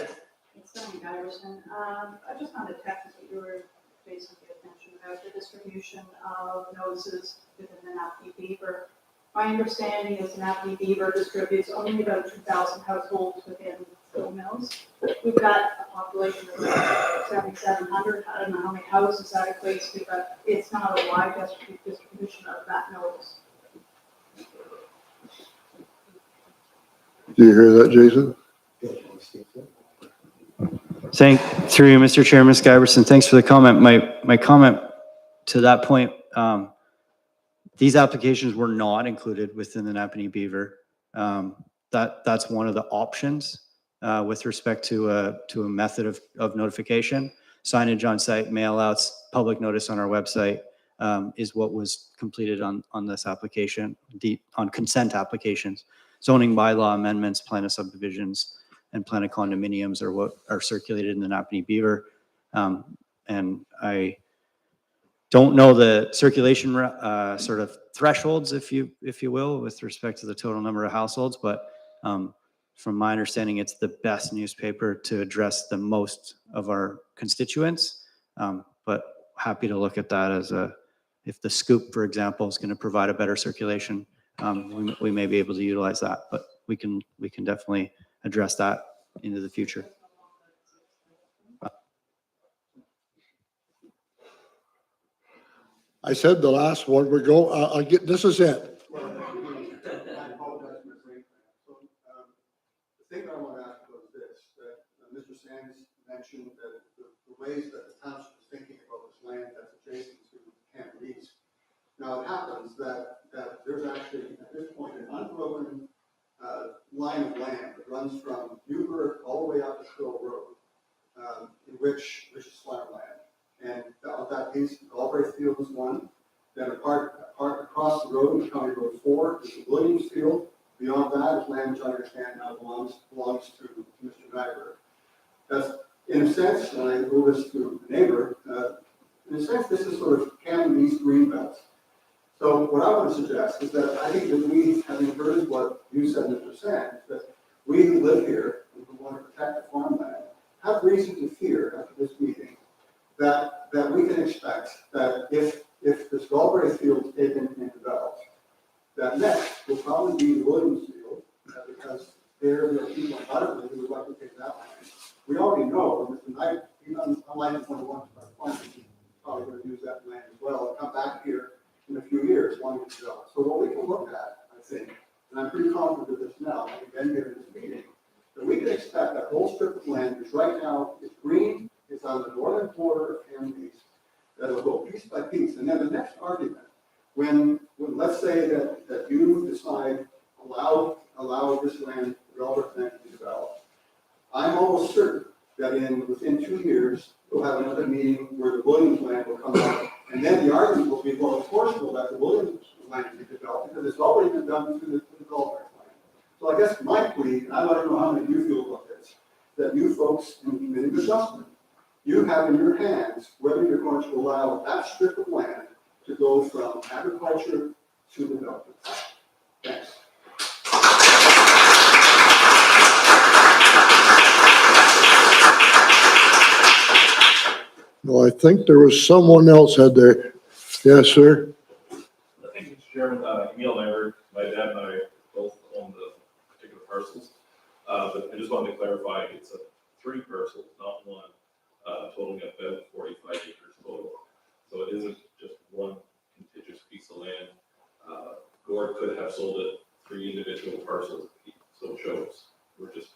It's Stephanie Iverson. I just found a text that you were basically attention about the distribution of notices within the Napanee Beaver. My understanding is Napanee Beaver distributes only about 2,000 households within Stone Mills. We've got a population of about 7,700. I don't know how many houses that equates to, but it's not a wide distribution of that notice. Do you hear that, Jason? Through you, Mr. Chair, Ms. Giberson, thanks for the comment. My comment to that point, these applications were not included within the Napanee Beaver. That's one of the options with respect to a method of notification. Signage on site, mail outs, public notice on our website is what was completed on this application, on consent applications. Zoning bylaw amendments, plan of subdivisions, and plan of condominiums are what are circulated in the Napanee Beaver. And I don't know the circulation sort of thresholds, if you will, with respect to the total number of households, but from my understanding, it's the best newspaper to address the most of our constituents. But happy to look at that as if the Scoop, for example, is going to provide a better circulation, we may be able to utilize that, but we can definitely address that into the future. I said the last one, I'll get, this is it. I apologize for saying that. So, the thing I want to ask was this, that Mr. Sands mentioned that the ways that the township is thinking about this land that's adjacent to Camp East. Now, it happens that there's actually, at this point, an unbroken line of land that runs from Newburgh all the way up to Quill Road, in which is farmland. And that piece, Galbraith Field is one. Then a part across the road, County Road 4, is the Williams Field. Beyond that is land which I understand now belongs to Mr. Nyberg. That's, in a sense, and I owe this to a neighbor, in a sense, this is sort of Camden East Greenbelt. So what I want to suggest is that I think that we, having heard what you said, Mr. Sands, that we who live here and who want to protect the farmland have reason to fear after this meeting that we can expect that if this Galbraith Field is taken and developed, that next will probably be the Williams Field, because there are people in Butterfield who would like to take that land. We already know that Mr. Knight, unlike the 21 he's probably going to use that land as well and come back here in a few years wanting to develop. So what we can look at, I think, and I'm pretty confident of this now, having been here in this meeting, that we can expect that whole strip of land, which right now is green, is on the northern border of Camden East, that will go piece by piece. And then the next argument, when let's say that you decide allow this land, Galbraith land to be developed, I'm almost certain that within 2 years, we'll have another meeting where the Williams land will come up. And then the argument will be, well, of course we'll let the Williams land be developed because it's already been done through the Galbraith land. So I guess my plea, and I don't know how many of you feel about this, that you folks in the committee of adjustment, you have in your hands whether you're going to allow that strip of land to go from agriculture to development. Thanks. I think there was someone else had their, yes, sir? Thank you, Mr. Chairman. Emil Lambert, my dad and I both own the particular parcels. But I just wanted to clarify, it's 3 parcels, not 1, totaling about 45 acres total. So it isn't just one contiguous piece of land. Gord could have sold it 3 individual parcels, so it shows. We just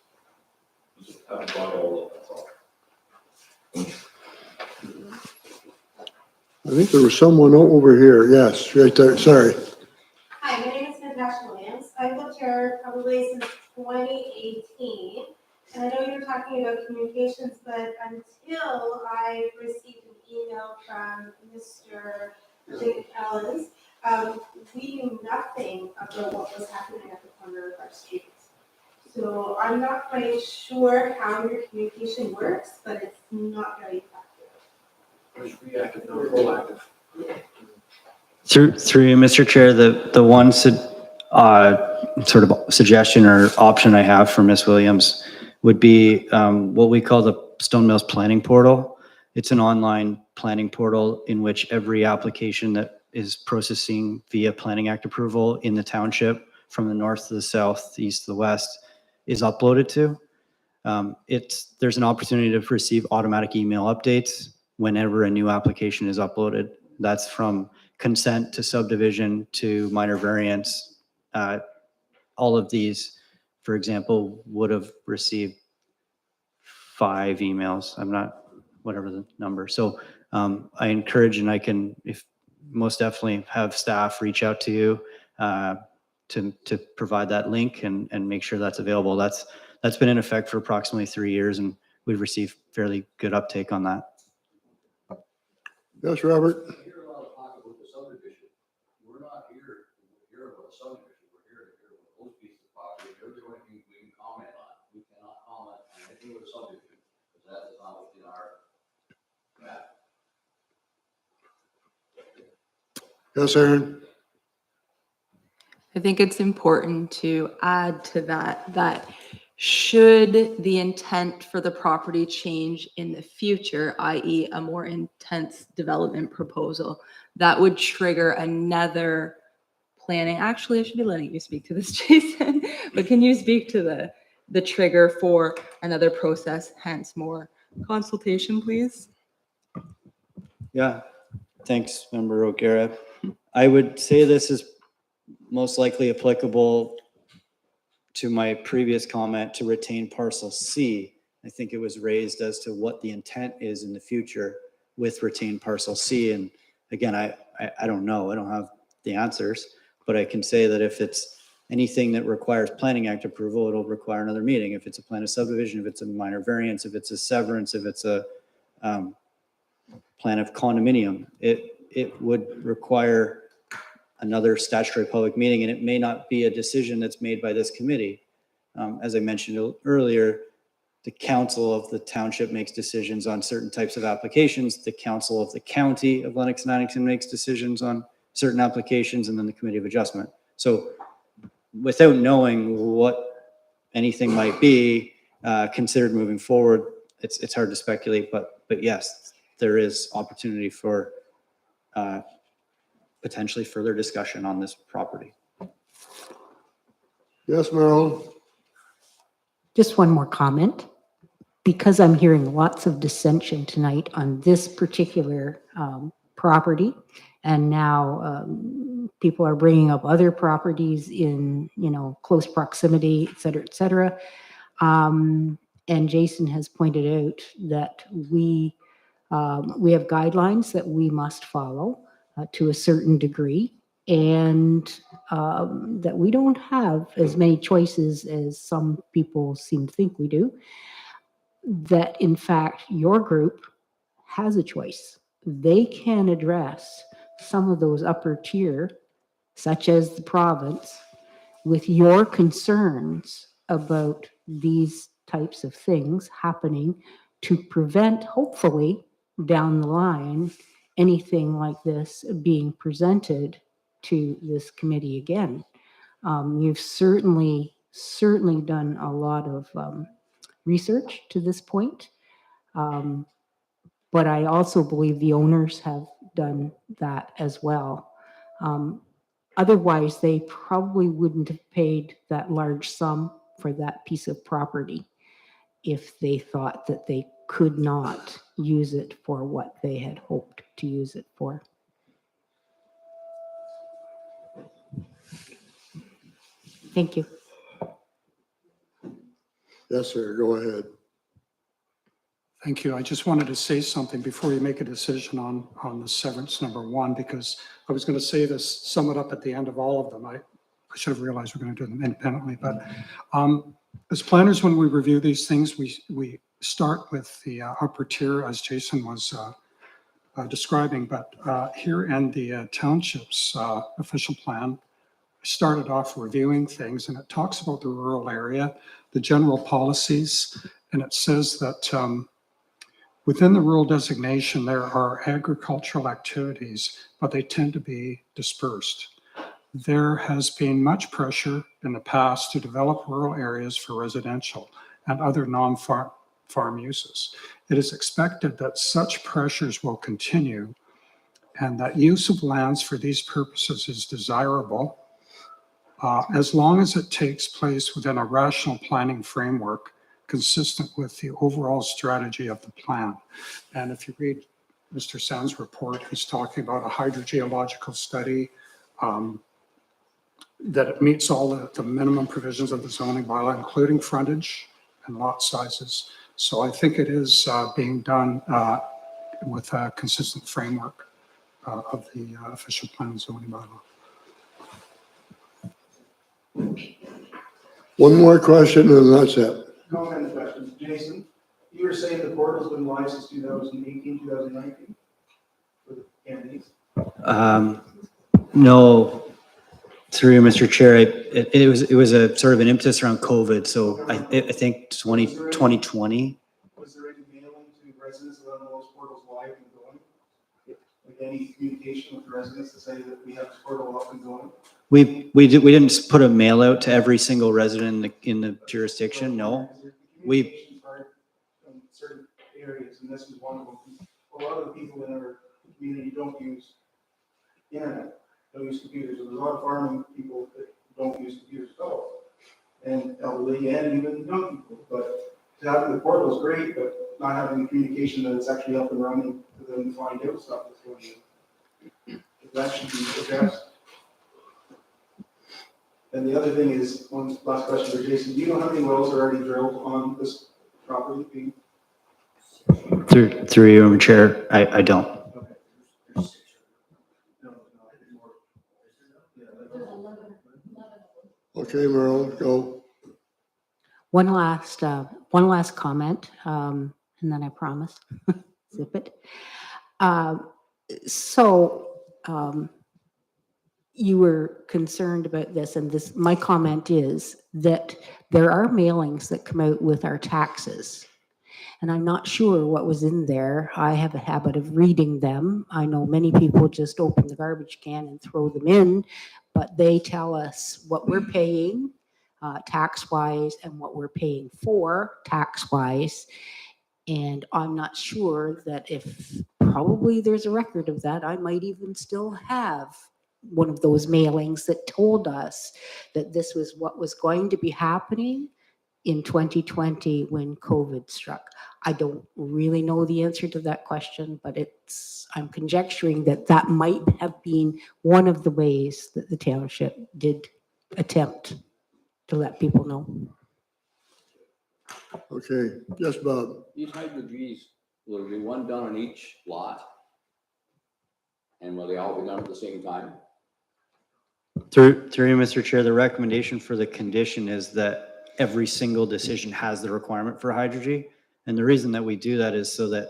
haven't bought all of it, that's all. I think there was someone over here. Yes, right there. Sorry. Hi, my name is Natasha Williams. I've lived here probably since 2018. And I know you were talking about communications, but until I received an email from Mr. Jacob Ellens, we knew nothing about what was happening at the corner of our streets. So I'm not quite sure how your communication works, but it's not very effective. Which reactive, not proactive. Through you, Mr. Chair, the one sort of suggestion or option I have for Ms. Williams would be what we call the Stone Mills Planning Portal. It's an online planning portal in which every application that is processing via Planning Act approval in the township from the north to the south, the east to the west is uploaded to. There's an opportunity to receive automatic email updates whenever a new application is uploaded. That's from consent to subdivision to minor variance. All of these, for example, would have received 5 emails. I'm not, whatever the number. So I encourage, and I can, if most definitely have staff reach out to you to provide that link and make sure that's available. That's been in effect for approximately 3 years, and we've received fairly good uptake on that. Yes, Robert? I hear a lot of talk about the subdivision. We're not here to hear about the subdivision. We're here to hear about those pieces of property. They're the only thing we can comment on. We cannot comment on anything with the subdivision because that is not within our map. Yes, Aaron? I think it's important to add to that should the intent for the property change in the future, i.e. a more intense development proposal, that would trigger another planning. Actually, I should be letting you speak to this, Jason, but can you speak to the trigger for another process, hence more consultation, please? Yeah, thanks, Member O'Gara. I would say this is most likely applicable to my previous comment to retain parcel C. I think it was raised as to what the intent is in the future with retained parcel C. And again, I don't know, I don't have the answers, but I can say that if it's anything that requires Planning Act approval, it'll require another meeting. If it's a plan of subdivision, if it's a minor variance, if it's a severance, if it's a plan of condominium, it would require another statutory public meeting, and it may not be a decision that's made by this committee. As I mentioned earlier, the council of the township makes decisions on certain types of applications. The council of the county of Lennox and Addington makes decisions on certain applications, and then the committee of adjustment. So without knowing what anything might be considered moving forward, it's hard to speculate, but yes, there is opportunity for potentially further discussion on this property. Yes, Marilyn? Just one more comment. Because I'm hearing lots of dissension tonight on this particular property, and now people are bringing up other properties in, close proximity, et cetera, et cetera. And Jason has pointed out that we have guidelines that we must follow to a certain degree, and that we don't have as many choices as some people seem to think we do. That in fact, your group has a choice. They can address some of those upper tier, such as the province, with your concerns about these types of things happening to prevent, hopefully, down the line, anything like this being presented to this committee again. You've certainly done a lot of research to this point. but I also believe the owners have done that as well. Otherwise, they probably wouldn't have paid that large sum for that piece of property if they thought that they could not use it for what they had hoped to use it for. Thank you. Yes, sir, go ahead. Thank you. I just wanted to say something before you make a decision on the severance number one, because I was going to say this, sum it up at the end of all of them. I should have realized we're going to do them independently, but as planners, when we review these things, we start with the upper tier, as Jason was describing, but here in the township's official plan, I started off reviewing things, and it talks about the rural area, the general policies, and it says that within the rural designation, there are agricultural activities, but they tend to be dispersed. There has been much pressure in the past to develop rural areas for residential and other non-farm uses. It is expected that such pressures will continue and that use of lands for these purposes is desirable as long as it takes place within a rational planning framework consistent with the overall strategy of the plan. And if you read Mr. Sands' report, he's talking about a hydrogeological study, that it meets all the minimum provisions of the zoning bylaw, including frontage and lot sizes. So I think it is being done with a consistent framework of the official plan and zoning bylaw. One more question and that's it. Comment and questions. Jason, you were saying the portal's been live since 2018, 2019 for the candidates? No, through you, Mr. Chair, it was a sort of an impetus around COVID. So I think 2020. Was there any mailing to residents that know those portals live and going? Like any communication with residents to say that we have this portal up and going? We didn't put a mail out to every single resident in the jurisdiction. No, Communications are in certain areas, and this is one of them. A lot of the people in our community don't use internet, don't use computers. There's a lot of farming people that don't use computers at all, and elderly and even young people. But to have the portal is great, but not having the communication that it's actually up and running for them to find out stuff that's going on. That should be addressed. And the other thing is, one last question for Jason, do you know how many wells are already drilled on this property? through you, Mr. Chair, I don't. Okay, Merle, go. One last comment, and then I promise, zip it. You were concerned about this, and my comment is that there are mailings that come out with our taxes. And I'm not sure what was in there. I have a habit of reading them. I know many people just open the garbage can and throw them in, but they tell us what we're paying tax-wise and what we're paying for tax-wise. And I'm not sure that if probably there's a record of that, I might even still have one of those mailings that told us that this was what was going to be happening in 2020 when COVID struck. I don't really know the answer to that question, but I'm conjecturing that might have been one of the ways that the township did attempt to let people know. Okay, just Bob. These hydro-Gs, will there be one done on each lot? And will they all be done at the same time? Through you, Mr. Chair, the recommendation for the condition is that every single decision has the requirement for hydro-G. And the reason that we do that is so that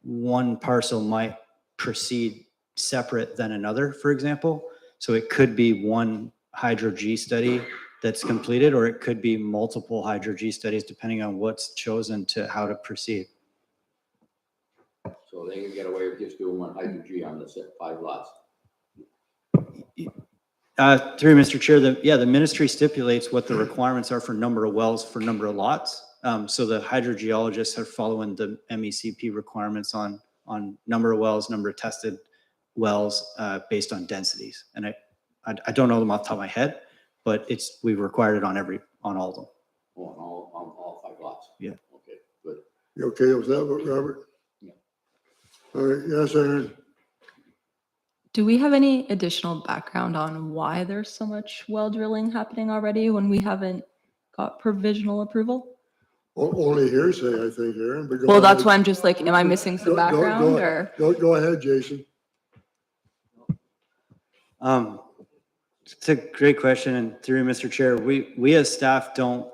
one parcel might proceed separate than another, for example. So it could be one hydro-G study that's completed, or it could be multiple hydro-G studies depending on what's chosen to how to proceed. So they can get away with just doing one hydro-G on the 5 lots? Through Mr. Chair, the ministry stipulates what the requirements are for number of wells for number of lots. So the hydrogeologists are following the MECP requirements on on number of wells, number of tested wells based on densities. And I don't know them off the top of my head, but we've required it on all of them. Oh, on all 5 lots? Yeah. Okay, good. You okay with that, Robert? Yeah. All right, yes, Aaron? Do we have any additional background on why there's so much well drilling happening already when we haven't got provisional approval? Only hearsay, I think, Aaron, but go Well, that's ahead. why I'm just like, am I missing some background or? Go ahead, Jason. It's a great question, and through Mr. Chair, we as staff don't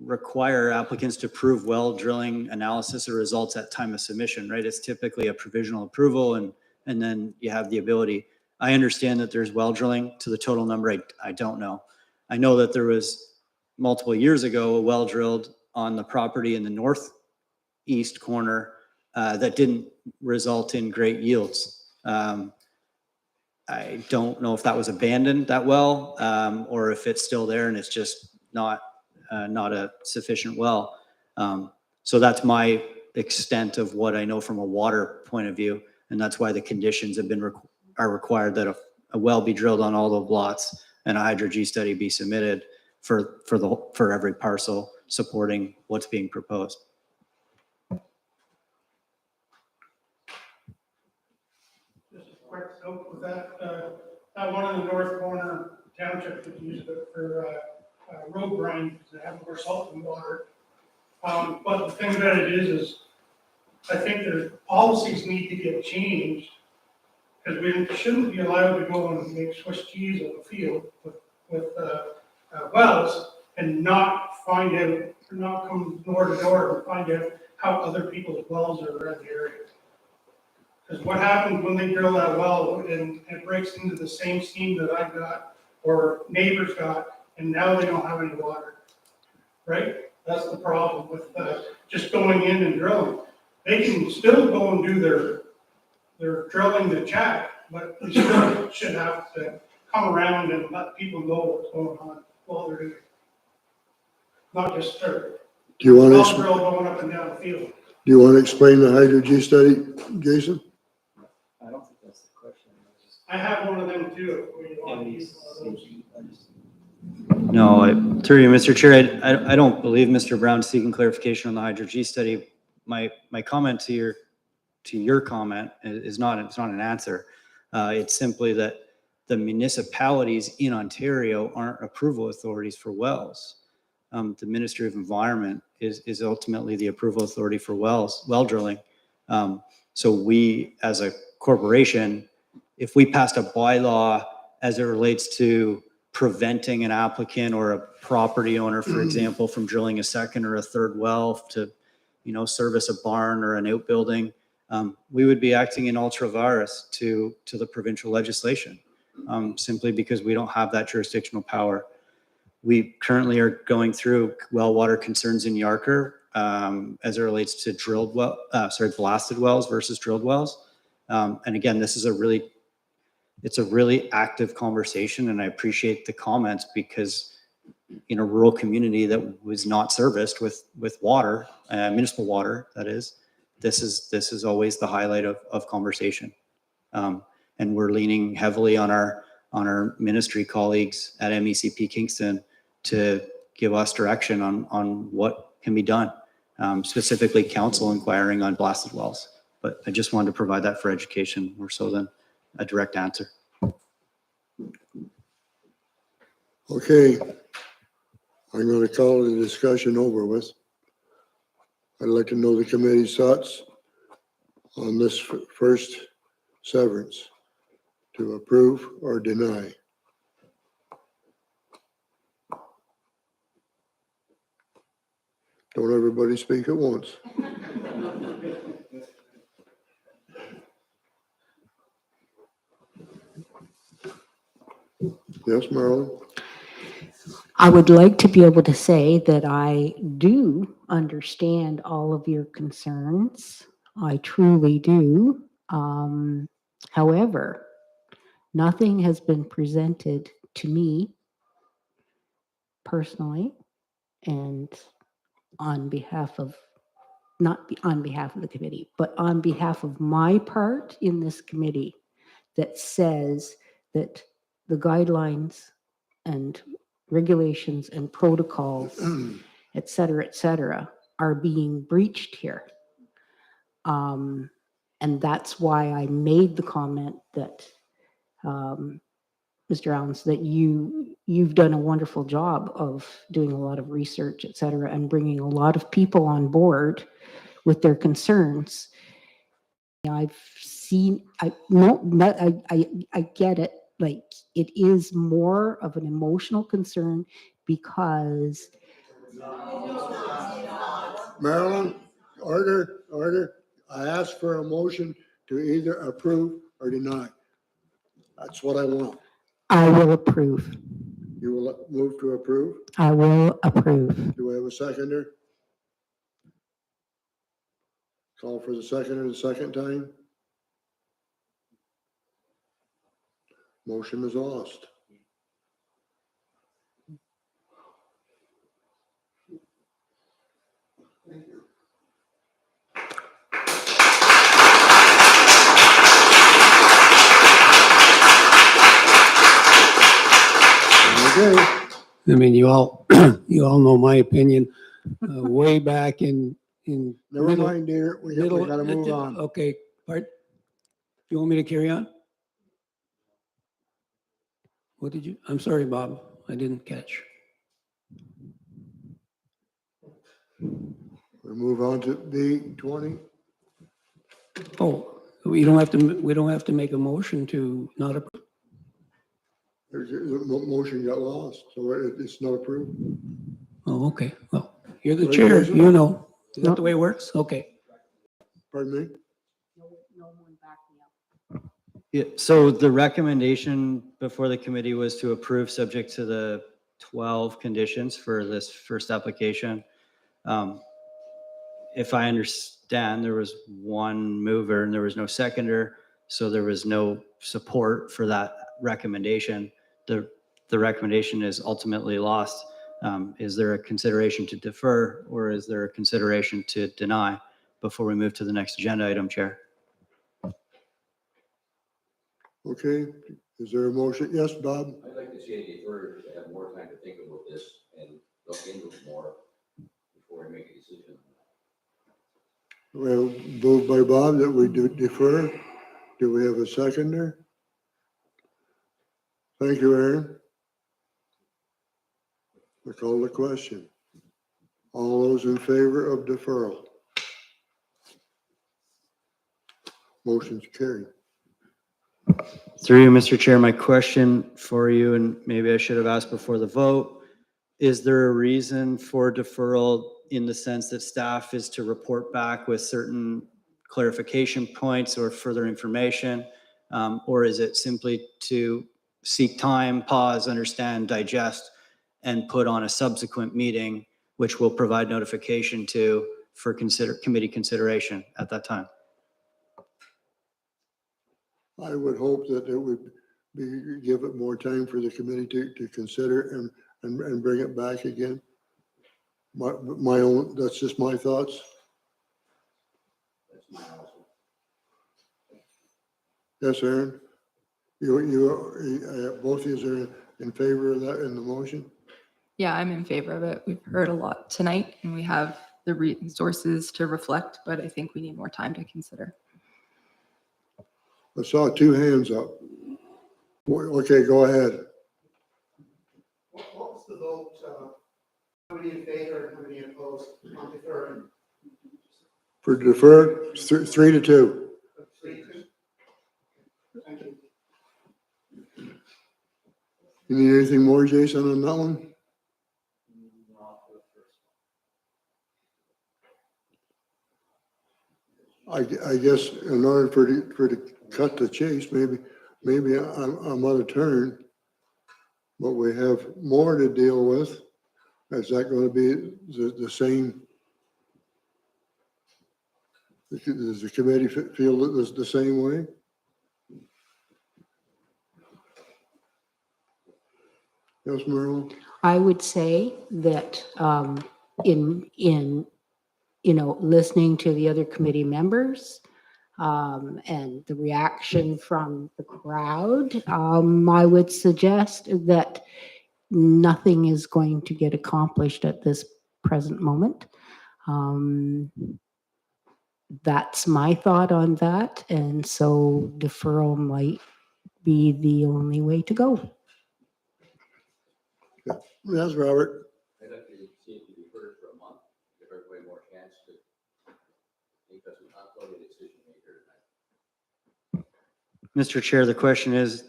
require applicants to prove well drilling analysis or results at time of submission, right? It's typically a provisional approval, and then you have the ability. I understand that there's well drilling. To the total number, I don't know. I know that there was multiple years ago a well drilled on the property in the northeast corner that didn't result in great yields. I don't know if that was abandoned, that well, or if it's still there and it's just not a sufficient well. So that's my extent of what I know from a water point of view, and that's why the conditions have been are required that a well be drilled on all the lots and a hydro-G study be submitted for every parcel supporting what's being proposed. Just a quick note with that, that one in the north corner township could use it for road grind, because they have more salt and water. But the thing about it is I think their policies need to get changed, because we shouldn't be allowed to go and make Swiss cheese on the field with wells and not find out, not come door to door and find out how other people's wells are around the area. Because what happens when they drill that well and it breaks into the same seam that I've got or neighbors got, and now they don't have any water, right? That's the problem with just going in and drilling. They can still go and do their drilling to check, but they still should have to come around and let people know what's going on while they're doing it. Not just start. Do you want Well to, drill going up and down the field. do you want to explain the hydro-G study, Jason? I don't think that's the question. I have one of them too. Where you want to use one of those. No, through you, Mr. Chair, I don't believe Mr. Brown's seeking clarification on the hydro-G study. My comment to your comment is not, it's not an answer. It's simply that the municipalities in Ontario aren't approval authorities for wells. The Ministry of Environment is ultimately the approval authority for well drilling. So we, as a corporation, if we passed a bylaw as it relates to preventing an applicant or a property owner, for example, from drilling a second or a third well to, service a barn or an outbuilding, we would be acting in ultra vires to the provincial legislation, simply because we don't have that jurisdictional power. We currently are going through well water concerns in Yarker as it relates to blasted wells versus drilled wells. And again, this is it's a really active conversation, and I appreciate the comments, because in a rural community that was not serviced with water, municipal water, that is, this is always the highlight of conversation. And we're leaning heavily on our ministry colleagues at MECP Kingston to give us direction on what can be done, specifically council inquiring on blasted wells. But I just wanted to provide that for education more so than a direct answer. Okay. I'm going to call the discussion over with. I'd like to know the committee's thoughts on this first severance, to approve or deny. Don't everybody speak at once. Yes, Marilyn? I would like to be able to say that I do understand all of your concerns. I truly do. However, nothing has been presented to me personally and on behalf of not on behalf of the committee, but on behalf of my part in this committee that says that the guidelines and regulations and protocols, et cetera, are being breached here. And that's why I made the comment that, Mr. Allens, that you've done a wonderful job of doing a lot of research, et cetera, and bringing a lot of people on board with their concerns. I've seen, I get it. Like, it is more of an emotional concern because Marilyn, order. I asked for a motion to either approve or deny. That's what I want. I will approve. You will move to approve? I will approve. Do we have a seconder? Call for the seconder the second time. Motion is lost. Okay. I mean, you all, you all know my opinion, way back in. Never middle- mind, dear. We middle- gotta move on. Okay, pardon? You want me to carry on? What did you, I'm sorry, Bob, I didn't catch. We move on to B20. Oh, we don't have to make a motion to not approve. The motion got lost, so it's not approved. Oh, okay, well, you're the Right, chair, Jason? you know. Is that the way it works? Okay. Pardon me? Yeah, so the recommendation before the committee was to approve subject to the 12 conditions for this first application. If I understand, there was one mover and there was no seconder, so there was no support for that recommendation. The recommendation is ultimately lost. Is there a consideration to defer, or is there a consideration to deny before we move to the next agenda item, Chair? Okay, is there a motion? Yes, Bob? I'd like to see it deferred to have more time to think about this and look into it more before we make a decision. Well, moved by Bob that we do defer. Do we have a seconder? Thank you, Aaron. I call the question. All those in favor of deferral? Motion's carried. Through you, Mr. Chair, my question for you, and maybe I should have asked before the vote, is there a reason for deferral in the sense that staff is to report back with certain clarification points or further information? Or is it simply to seek time, pause, understand, digest, and put on a subsequent meeting, which will provide notification to for committee consideration at that time? I would hope that it would be, give it more time for the committee to consider and bring it back again. My own, that's just my thoughts. That's my house. Yes, Aaron? Both of you are in favor of that in the motion? Yeah, I'm in favor of it. We've heard a lot tonight and we have the resources to reflect, but I think we need more time to consider. I saw two hands up. Okay, go ahead. What was the vote, how many in favor and how many opposed on deferring? For defer, 3-2. Thank you. You need anything more, Jason, on that one? I guess in order for to cut the chase, maybe I'm out of turn, but we have more to deal with. Is that going to be the same? Does the committee feel the same way? Yes, Merle? I would say that in listening to the other committee members, and the reaction from the crowd, I would suggest that nothing is going to get accomplished at this present moment. That's my thought on that. And so deferral might be the only way to go. Yes, Robert. I'd like to see if you defer it for a month, give everybody more chance to make us not only a decision maker tonight. Mr. Chair, the question is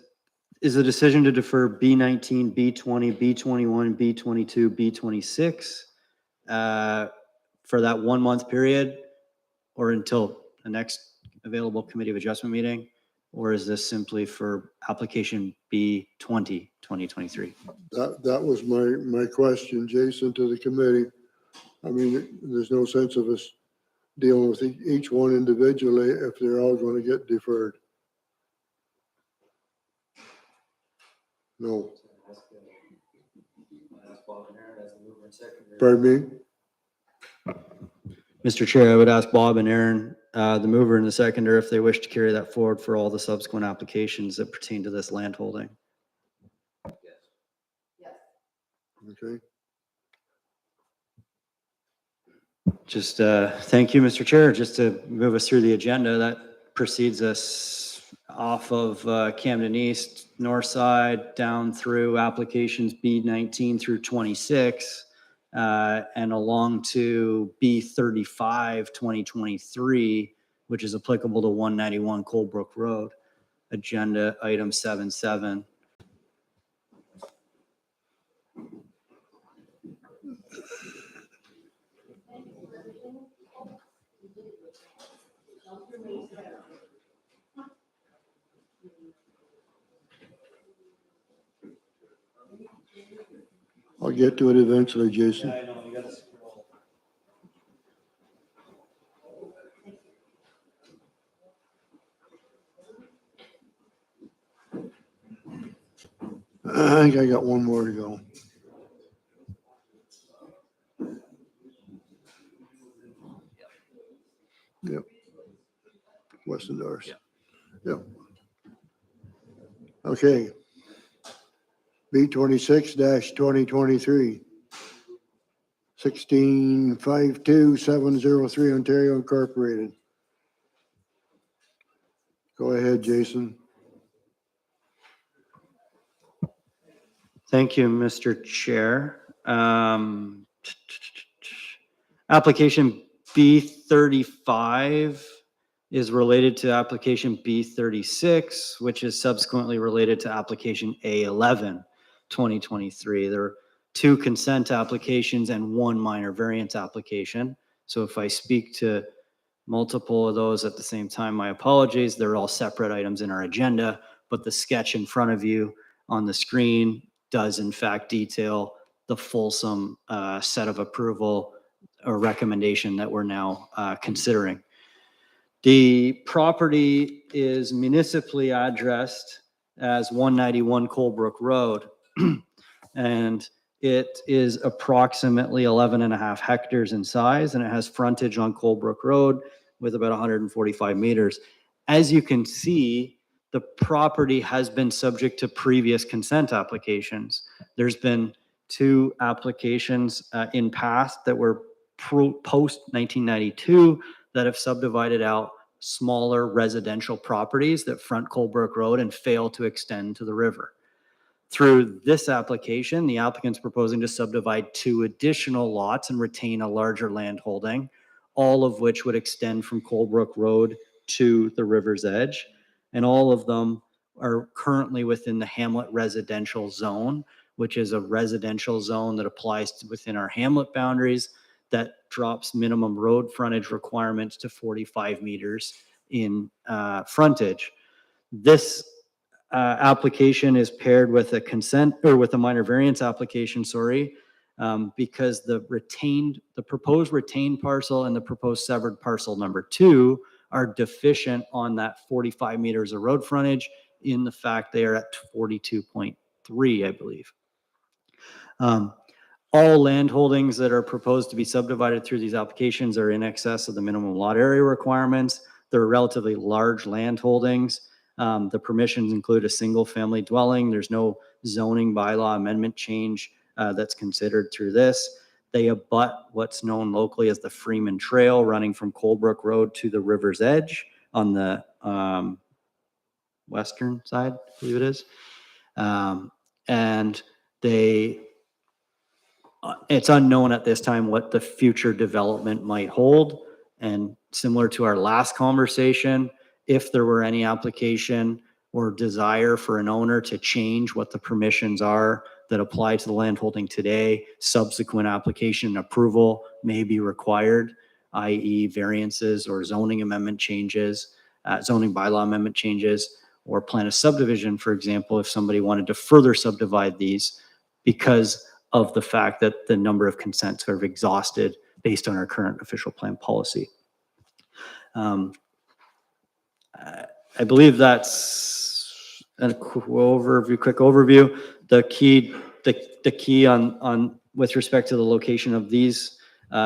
the decision to defer B19, B20, B21, B22, B26 for that 1 month period or until the next available Committee of Adjustment meeting? Or is this simply for application B20, 2023? That was my question, Jason, to the committee. I mean, there's no sense of us dealing with each one individually if they're all going to get deferred. No. Pardon me? Mr. Chair, I would ask Bob and Aaron, the mover and the seconder, if they wish to carry that forward for all the subsequent applications that pertain to this land holding. Okay. Just thank you, Mr. Chair. Just to move us through the agenda, that proceeds us off of Camden East, north side, down through applications B19 through 26, and along to B35 2023, which is applicable to 191 Coldbrook Road, agenda item 7.7. I'll get to it eventually, Jason. I think I got one more to go. Yep. Weston Doors. Yep. Okay. B26-2023. 1652703 Ontario Incorporated. Go ahead, Jason. Thank you, Mr. Chair. Application B35 is related to application B36, which is subsequently related to application A11, 2023. There are 2 consent applications and 1 minor variance application. So if I speak to multiple of those at the same time, my apologies. They're all separate items in our agenda, but the sketch in front of you on the screen does in fact detail the fulsome set of approval or recommendation that we're now considering. The property is municipally addressed as 191 Coldbrook Road, and it is approximately 11.5 hectares in size, and it has frontage on Coldbrook Road with about 145 meters. As you can see, the property has been subject to previous consent applications. There's been 2 applications in past that were post 1992 that have subdivided out smaller residential properties that front Coldbrook Road and fail to extend to the river. Through this application, the applicant's proposing to subdivide 2 additional lots and retain a larger land holding, all of which would extend from Coldbrook Road to the river's edge. And all of them are currently within the Hamlet residential zone, which is a residential zone that applies to within our Hamlet boundaries that drops minimum road frontage requirements to 45 meters in frontage. This application is paired with a consent or with a minor variance application, because the proposed retained parcel and the proposed severed parcel number 2 are deficient on that 45 meters of road frontage in the fact they are at 42.3, I believe. all land holdings that are proposed to be subdivided through these applications are in excess of the minimum lot area requirements. They're relatively large land holdings. The permissions include a single family dwelling. There's no zoning bylaw amendment change that's considered through this. They abut what's known locally as the Freeman Trail running from Colebrook Road to the river's edge on the western side, I believe it is. And it's unknown at this time what the future development might hold. And similar to our last conversation, if there were any application or desire for an owner to change what the permissions are that apply to the land holding today, subsequent application approval may be required, i.e. variances or zoning amendment changes, zoning bylaw amendment changes, or plan a subdivision, for example, if somebody wanted to further subdivide these because of the fact that the number of consents are exhausted based on our current official plan policy. I believe that's a quick overview. The key on with respect to the location of these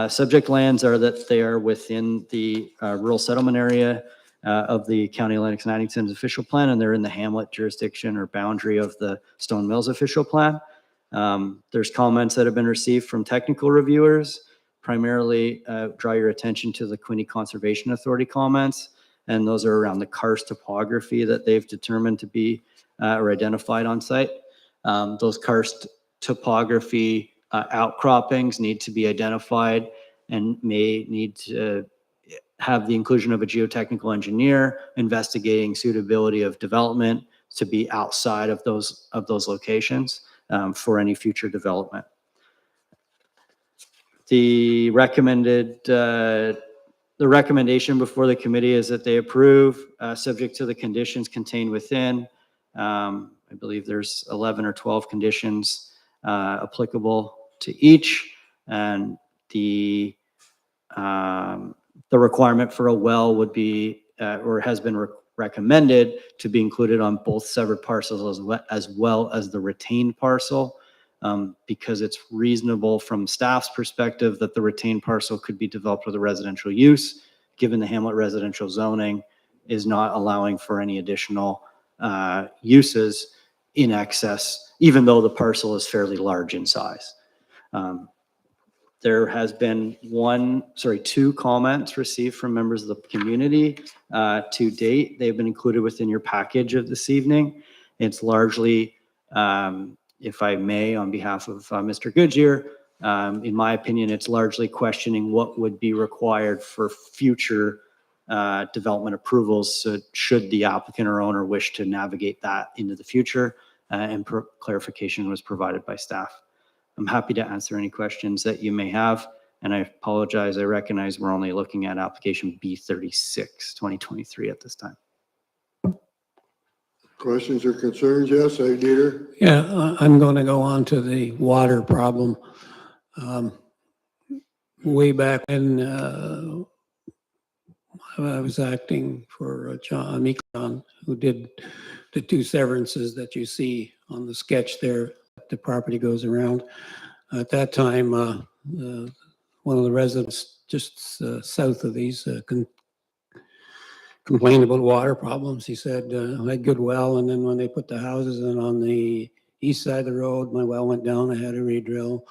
subject lands are that they are within the rural settlement area of the County of Lennox and Addington's official plan, and they're in the hamlet jurisdiction or boundary of the Stone Mills official plan. There's comments that have been received from technical reviewers, primarily draw your attention to the Quinte Conservation Authority comments, and those are around the karst topography that they've determined to be or identified on site. Those karst topography outcroppings need to be identified and may need to have the inclusion of a geotechnical engineer investigating suitability of development to be outside of those locations for any future development. The recommendation before the committee is that they approve, subject to the conditions contained within. I believe there's 11 or 12 conditions applicable to each, and the requirement for a well would be or has been recommended to be included on both severed parcels as well as the retained parcel, because it's reasonable from staff's perspective that the retained parcel could be developed with a residential use, given the hamlet residential zoning is not allowing for any additional uses in excess, even though the parcel is fairly large in size. There has been two comments received from members of the community to date. They've been included within your package of this evening. It's largely, if I may, on behalf of Mr. Goodyear, in my opinion, it's largely questioning what would be required for future development approvals should the applicant or owner wish to navigate that into the future, and clarification was provided by staff. I'm happy to answer any questions that you may have, and I apologize. I recognize we're only looking at application B36, 2023 at this time. Questions or concerns? Yes, Dieter? Yeah, I'm going to go on to the water problem. Way back when I was acting for John Meekron, who did the two severances that you see on the sketch there, the property goes around. At that time, one of the residents just south of these complained about water problems. He said, I had good well, and then when they put the houses in on the east side of the road, my well went down, I had to re-drill.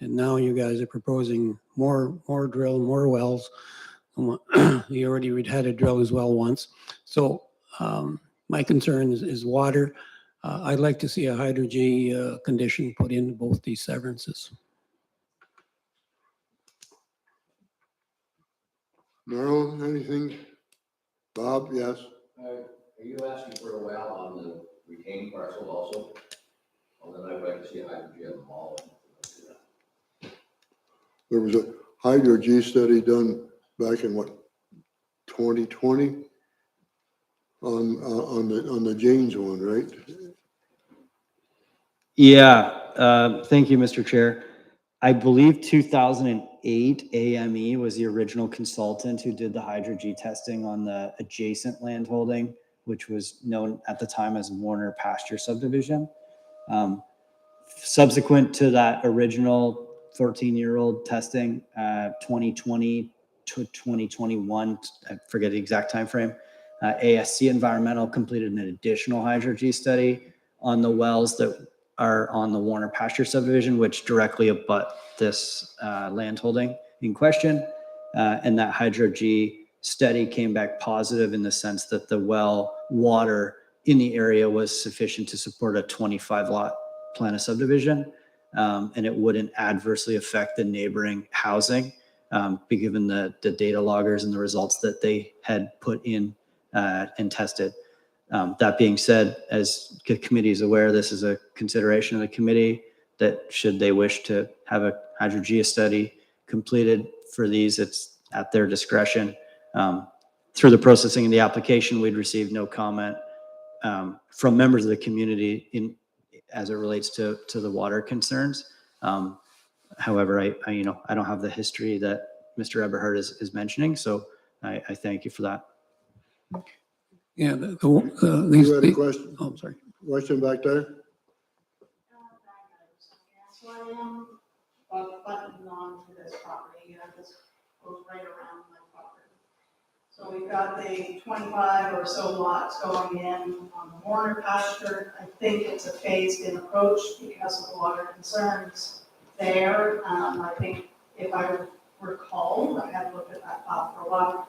And now you guys are proposing more drill, more wells. You already had to drill as well once. So my concern is water. I'd like to see a hydro-G condition put in both these severances. Merrill, anything? Bob, yes? Are you asking for a well on the retained parcel also? Well, then I'd like to see a hydro-G on them all. There was a hydro-G study done back in what, 2020? On the Janes one, right? Yeah, thank you, Mr. Chair. I believe 2008 AME was the original consultant who did the hydro-G testing on the adjacent land holding, which was known at the time as Warner Pasture Subdivision. Subsequent to that original 14-year-old testing, 2020 to 2021, I forget the exact time frame. ASC Environmental completed an additional Hydro-G study on the wells that are on the Warner Pasture subdivision, which directly abut this land holding in question. And that Hydro-G study came back positive in the sense that the well water in the area was sufficient to support a 25 lot plan of subdivision. And it wouldn't adversely affect the neighboring housing, given the data loggers and the results that they had put in and tested. That being said, as the committee is aware, this is a consideration of the committee that should they wish to have a Hydro-G study completed for these, it's at their discretion. Through the processing of the application, we'd received no comment from members of the community as it relates to the water concerns. However, I don't have the history that Mr. Eberhard is mentioning, so I thank you for that. Yeah, You had a question? Oh, I'm sorry. Question back there? So I am buttoned on to this property, this goes right around my property. So we've got the 25 or so lots going in on the Warner Pasture. I think it's a phased-in approach because of the water concerns there. I think if I recall, I haven't looked at that file for a while,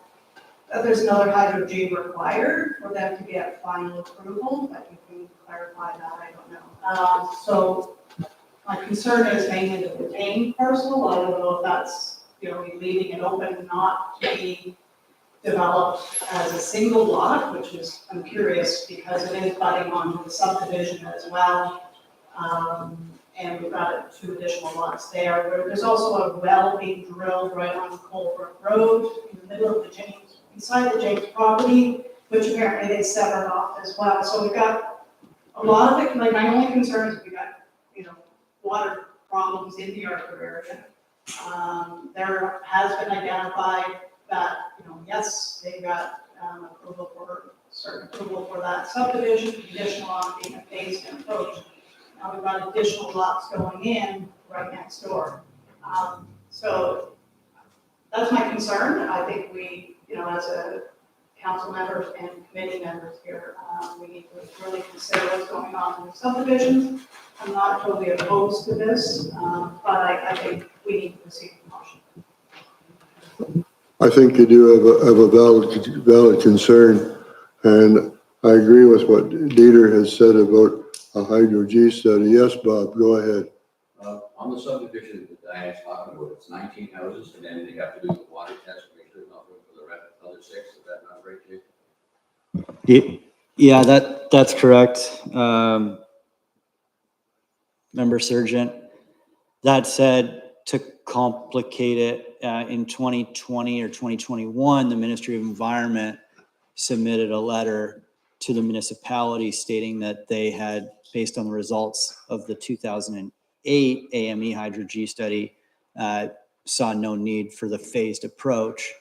there's another Hydro-G required for them to get final approval, but you can clarify that, I don't know. So my concern is mainly the retained parcel. I don't know if that's, leaving it open not to be developed as a single lot, which is, I'm curious, because it is butting onto the subdivision as well. And we've got 2 additional lots there. There's also a well being drilled right on Colebrook Road in the middle of the James, beside the James property, which apparently they severed off as well. So we've got a lot of it, like my only concern is we got, water problems in the Arthur area. There has been identified that, yes, they got certain approval for that subdivision, conditional on being a phased-in approach. Now we've got additional lots going in right next door. So that's my concern. I think we, as a council members and committee members here, we need to really consider what's going on in the subdivisions. I'm not totally opposed to this, but I think we need to proceed with caution. I think you do have a valid concern, and I agree with what Dieter has said about a Hydro-G study. Yes, Bob, go ahead. On the subdivision that Diane's talking about, it's 19 houses, and then they have to do the water test, make sure there's not room for the other 6. Is that not right, Jay? Yeah, that's correct. Member Sergeant. That said, to complicate it, in 2020 or 2021, the Ministry of Environment submitted a letter to the municipality stating that they had, based on the results of the 2008 AME Hydro-G study, saw no need for the phased approach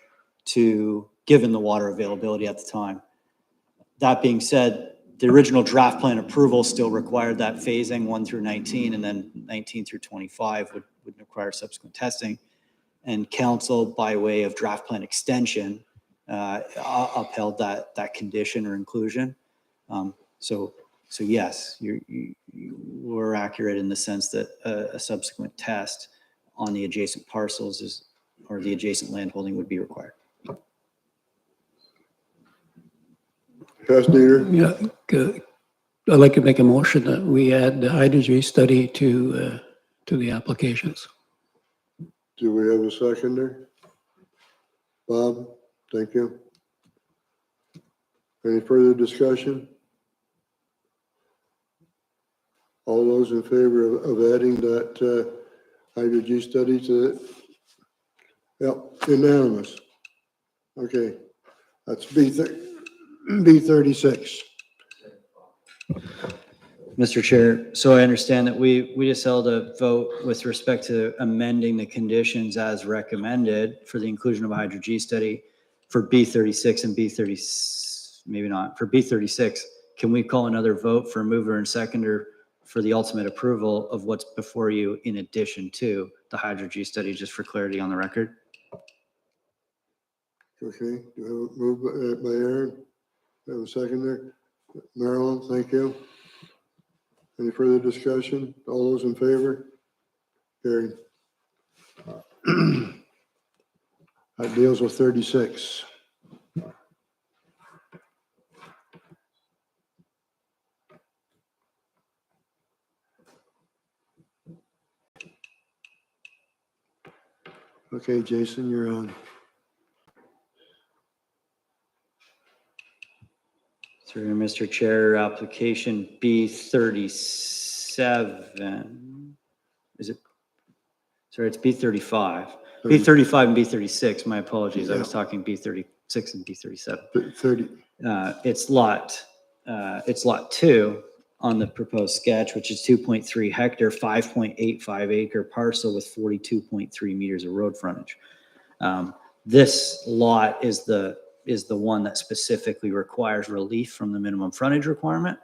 given the water availability at the time. That being said, the original draft plan approval still required that phasing 1 through 19, and then 19 through 25 would require subsequent testing. And council, by way of draft plan extension, upheld that condition or inclusion. So yes, you were accurate in the sense that a subsequent test on the adjacent parcels or the adjacent landholding would be required. Yes, Dieter? Yeah, I'd like to make a motion that we add the Hydro-G study to the applications. Do we have a seconder? Bob, thank you. Any further discussion? All those in favor of adding that Hydro-G study to it? Yep, unanimous. Okay, that's B36. Mr. Chair, so I understand that we just held a vote with respect to amending the conditions as recommended for the inclusion of a Hydro-G study for B36 and B30, maybe not, for B36. Can we call another vote for mover and seconder for the ultimate approval of what's before you in addition to the Hydro-G study, just for clarity on the record. Okay, do you have a move by Aaron? Do you have a second there? Marilyn, thank you. Any further discussion? All those in favor? Carried. That deals with 36. Okay, Jason, you're on. Through Mr. Chair, application B37. Is it? Sorry, it's B35. B35 and B36, my apologies. I was talking B36 and B37. 30. It's lot 2 on the proposed sketch, which is 2.3 hectare, 5.85 acre parcel with 42.3 meters of road frontage. This lot is the one that specifically requires relief from the minimum frontage requirement,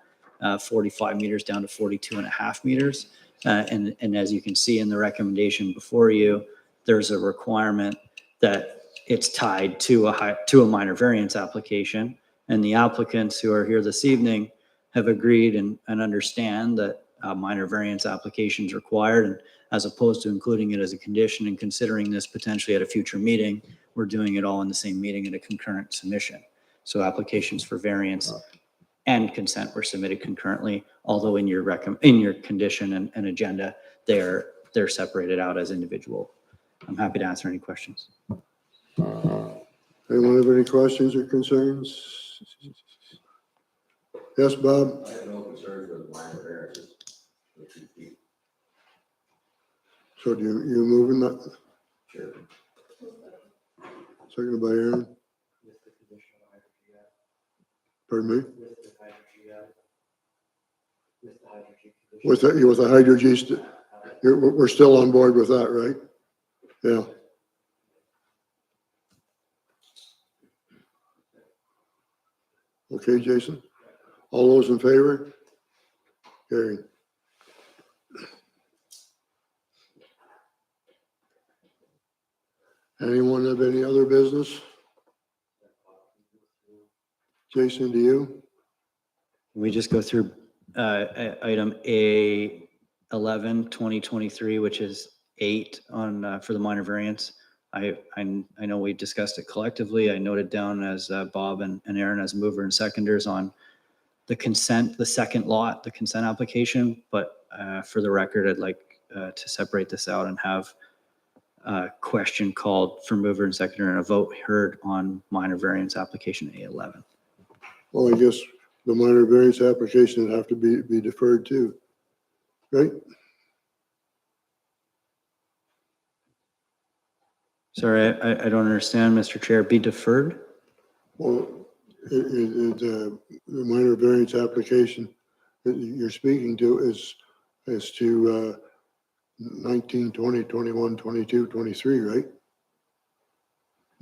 45 meters down to 42.5 meters. And as you can see in the recommendation before you, there's a requirement that it's tied to a minor variance application. And the applicants who are here this evening have agreed and understand that a minor variance application is required. And as opposed to including it as a condition and considering this potentially at a future meeting, we're doing it all in the same meeting in a concurrent submission. So applications for variance and consent were submitted concurrently, although in your condition and agenda, they're separated out as individual. I'm happy to answer any questions. Anyone have any questions or concerns? Yes, Bob? I have no concerns with minor variances. So do you moving that? Sure. Seconded by Aaron. Pardon me? With the Hydro-G, we're still on board with that, right? Yeah. Okay, Jason? All those in favor? Carried. Anyone have any other business? Jason, do you? Can we just go through item A11, 2023, which is 8 on for the minor variance? I know we discussed it collectively. I noted down as Bob and Aaron as mover and seconders on the consent, the second lot, the consent application. But for the record, I'd like to separate this out and have a question called for mover and seconder and a vote heard on minor variance application A11. Well, I guess the minor variance application would have to be deferred too, right? Sorry, I don't understand, Mr. Chair. Be deferred? Well, the minor variance application that you're speaking to is to 19, 20, 21, 22, 23, right?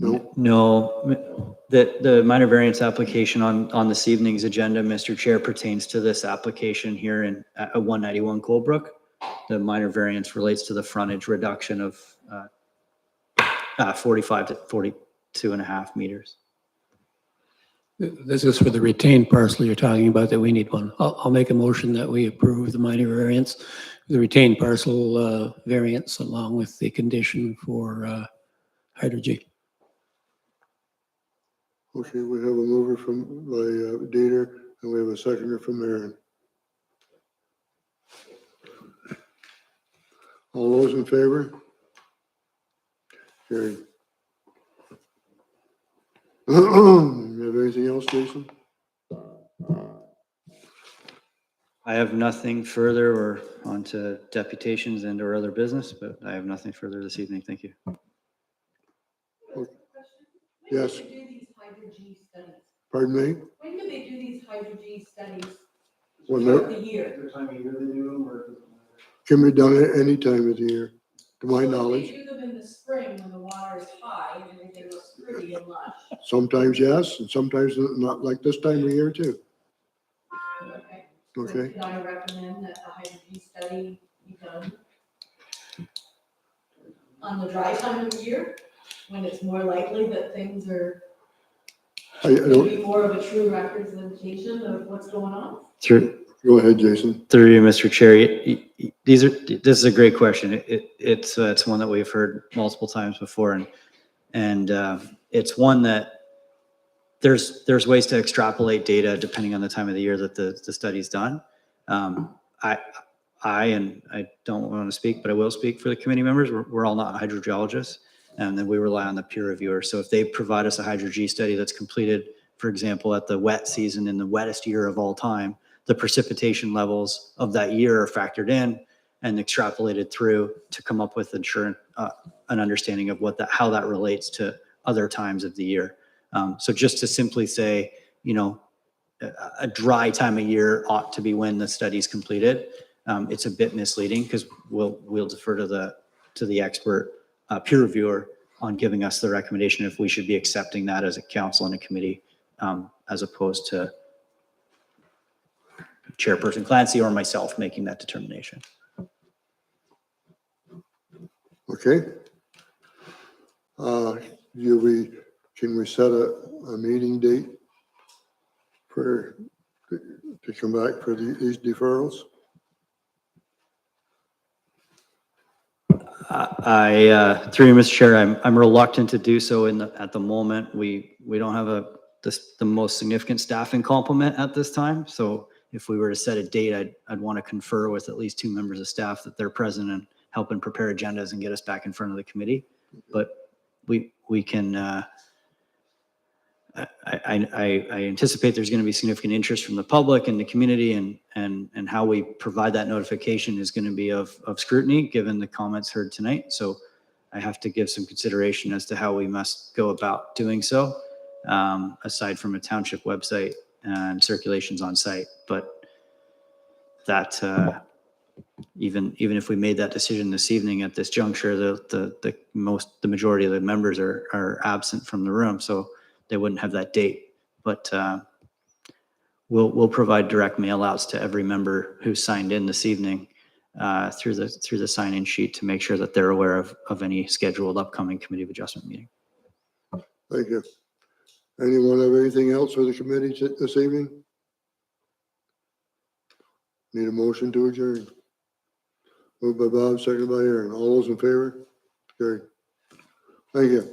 No? No, the minor variance application on this evening's agenda, Mr. Chair, pertains to this application here in 191 Coldbrook. The minor variance relates to the frontage reduction of 45 to 42.5 meters. This is for the retained parcel you're talking about, that we need one. I'll make a motion that we approve the minor variance, the retained parcel variance, along with the condition for Hydro-G. Okay, we have a mover by Dieter, and we have a seconder from Aaron. All those in favor? Carried. You have anything else, Jason? I have nothing further or onto deputations and or other business, but I have nothing further this evening. Thank you. Yes. Pardon me? When do they do these Hydro-G studies? When Throughout they're- the year? Can be done at any time of the year, to my knowledge. They do them in the spring when the water is high and everything looks pretty and lush. Sometimes yes, and sometimes not, like this time of year too. Okay. But Okay. could I recommend that a hydrogen study be done on the dry time of the year, when it's more likely that things are I don't, maybe more of a true representation of what's going on? Through, go ahead, Jason. through you, Mr. Chair, this is a great question. It's one that we've heard multiple times before, and it's one that there's ways to extrapolate data depending on the time of the year that the study's done. And I don't want to speak, but I will speak for the committee members. We're all not hydrogeologists, and then we rely on the peer reviewer. So if they provide us a hydro-G study that's completed, for example, at the wet season in the wettest year of all time, the precipitation levels of that year are factored in and extrapolated through to come up with an understanding of how that relates to other times of the year. So just to simply say, a dry time of year ought to be when the study's completed. It's a bit misleading because we'll defer to the expert peer reviewer on giving us the recommendation if we should be accepting that as a council and a committee, as opposed to Chairperson Clancy or myself making that determination. Okay. Can we set a meeting date to come back for these deferrals? Through you, Mr. Chair, I'm reluctant to do so at the moment. We don't have the most significant staffing complement at this time. So if we were to set a date, I'd want to confer with at least 2 members of staff that they're present and helping prepare agendas and get us back in front of the committee. But we can, I anticipate there's going to be significant interest from the public and the community, and how we provide that notification is going to be of scrutiny given the comments heard tonight. So I have to give some consideration as to how we must go about doing so, aside from a township website and circulations on site. But that, even if we made that decision this evening at this juncture, the majority of the members are absent from the room, so they wouldn't have that date. But we'll provide direct mail outs to every member who signed in this evening through the sign-in sheet to make sure that they're aware of any scheduled upcoming Committee of Adjustment meeting. Thank you. Anyone have anything else for the committee this evening? Need a motion to adjourn. Moved by Bob, seconded by Aaron. All those in favor? Carried. Thank you.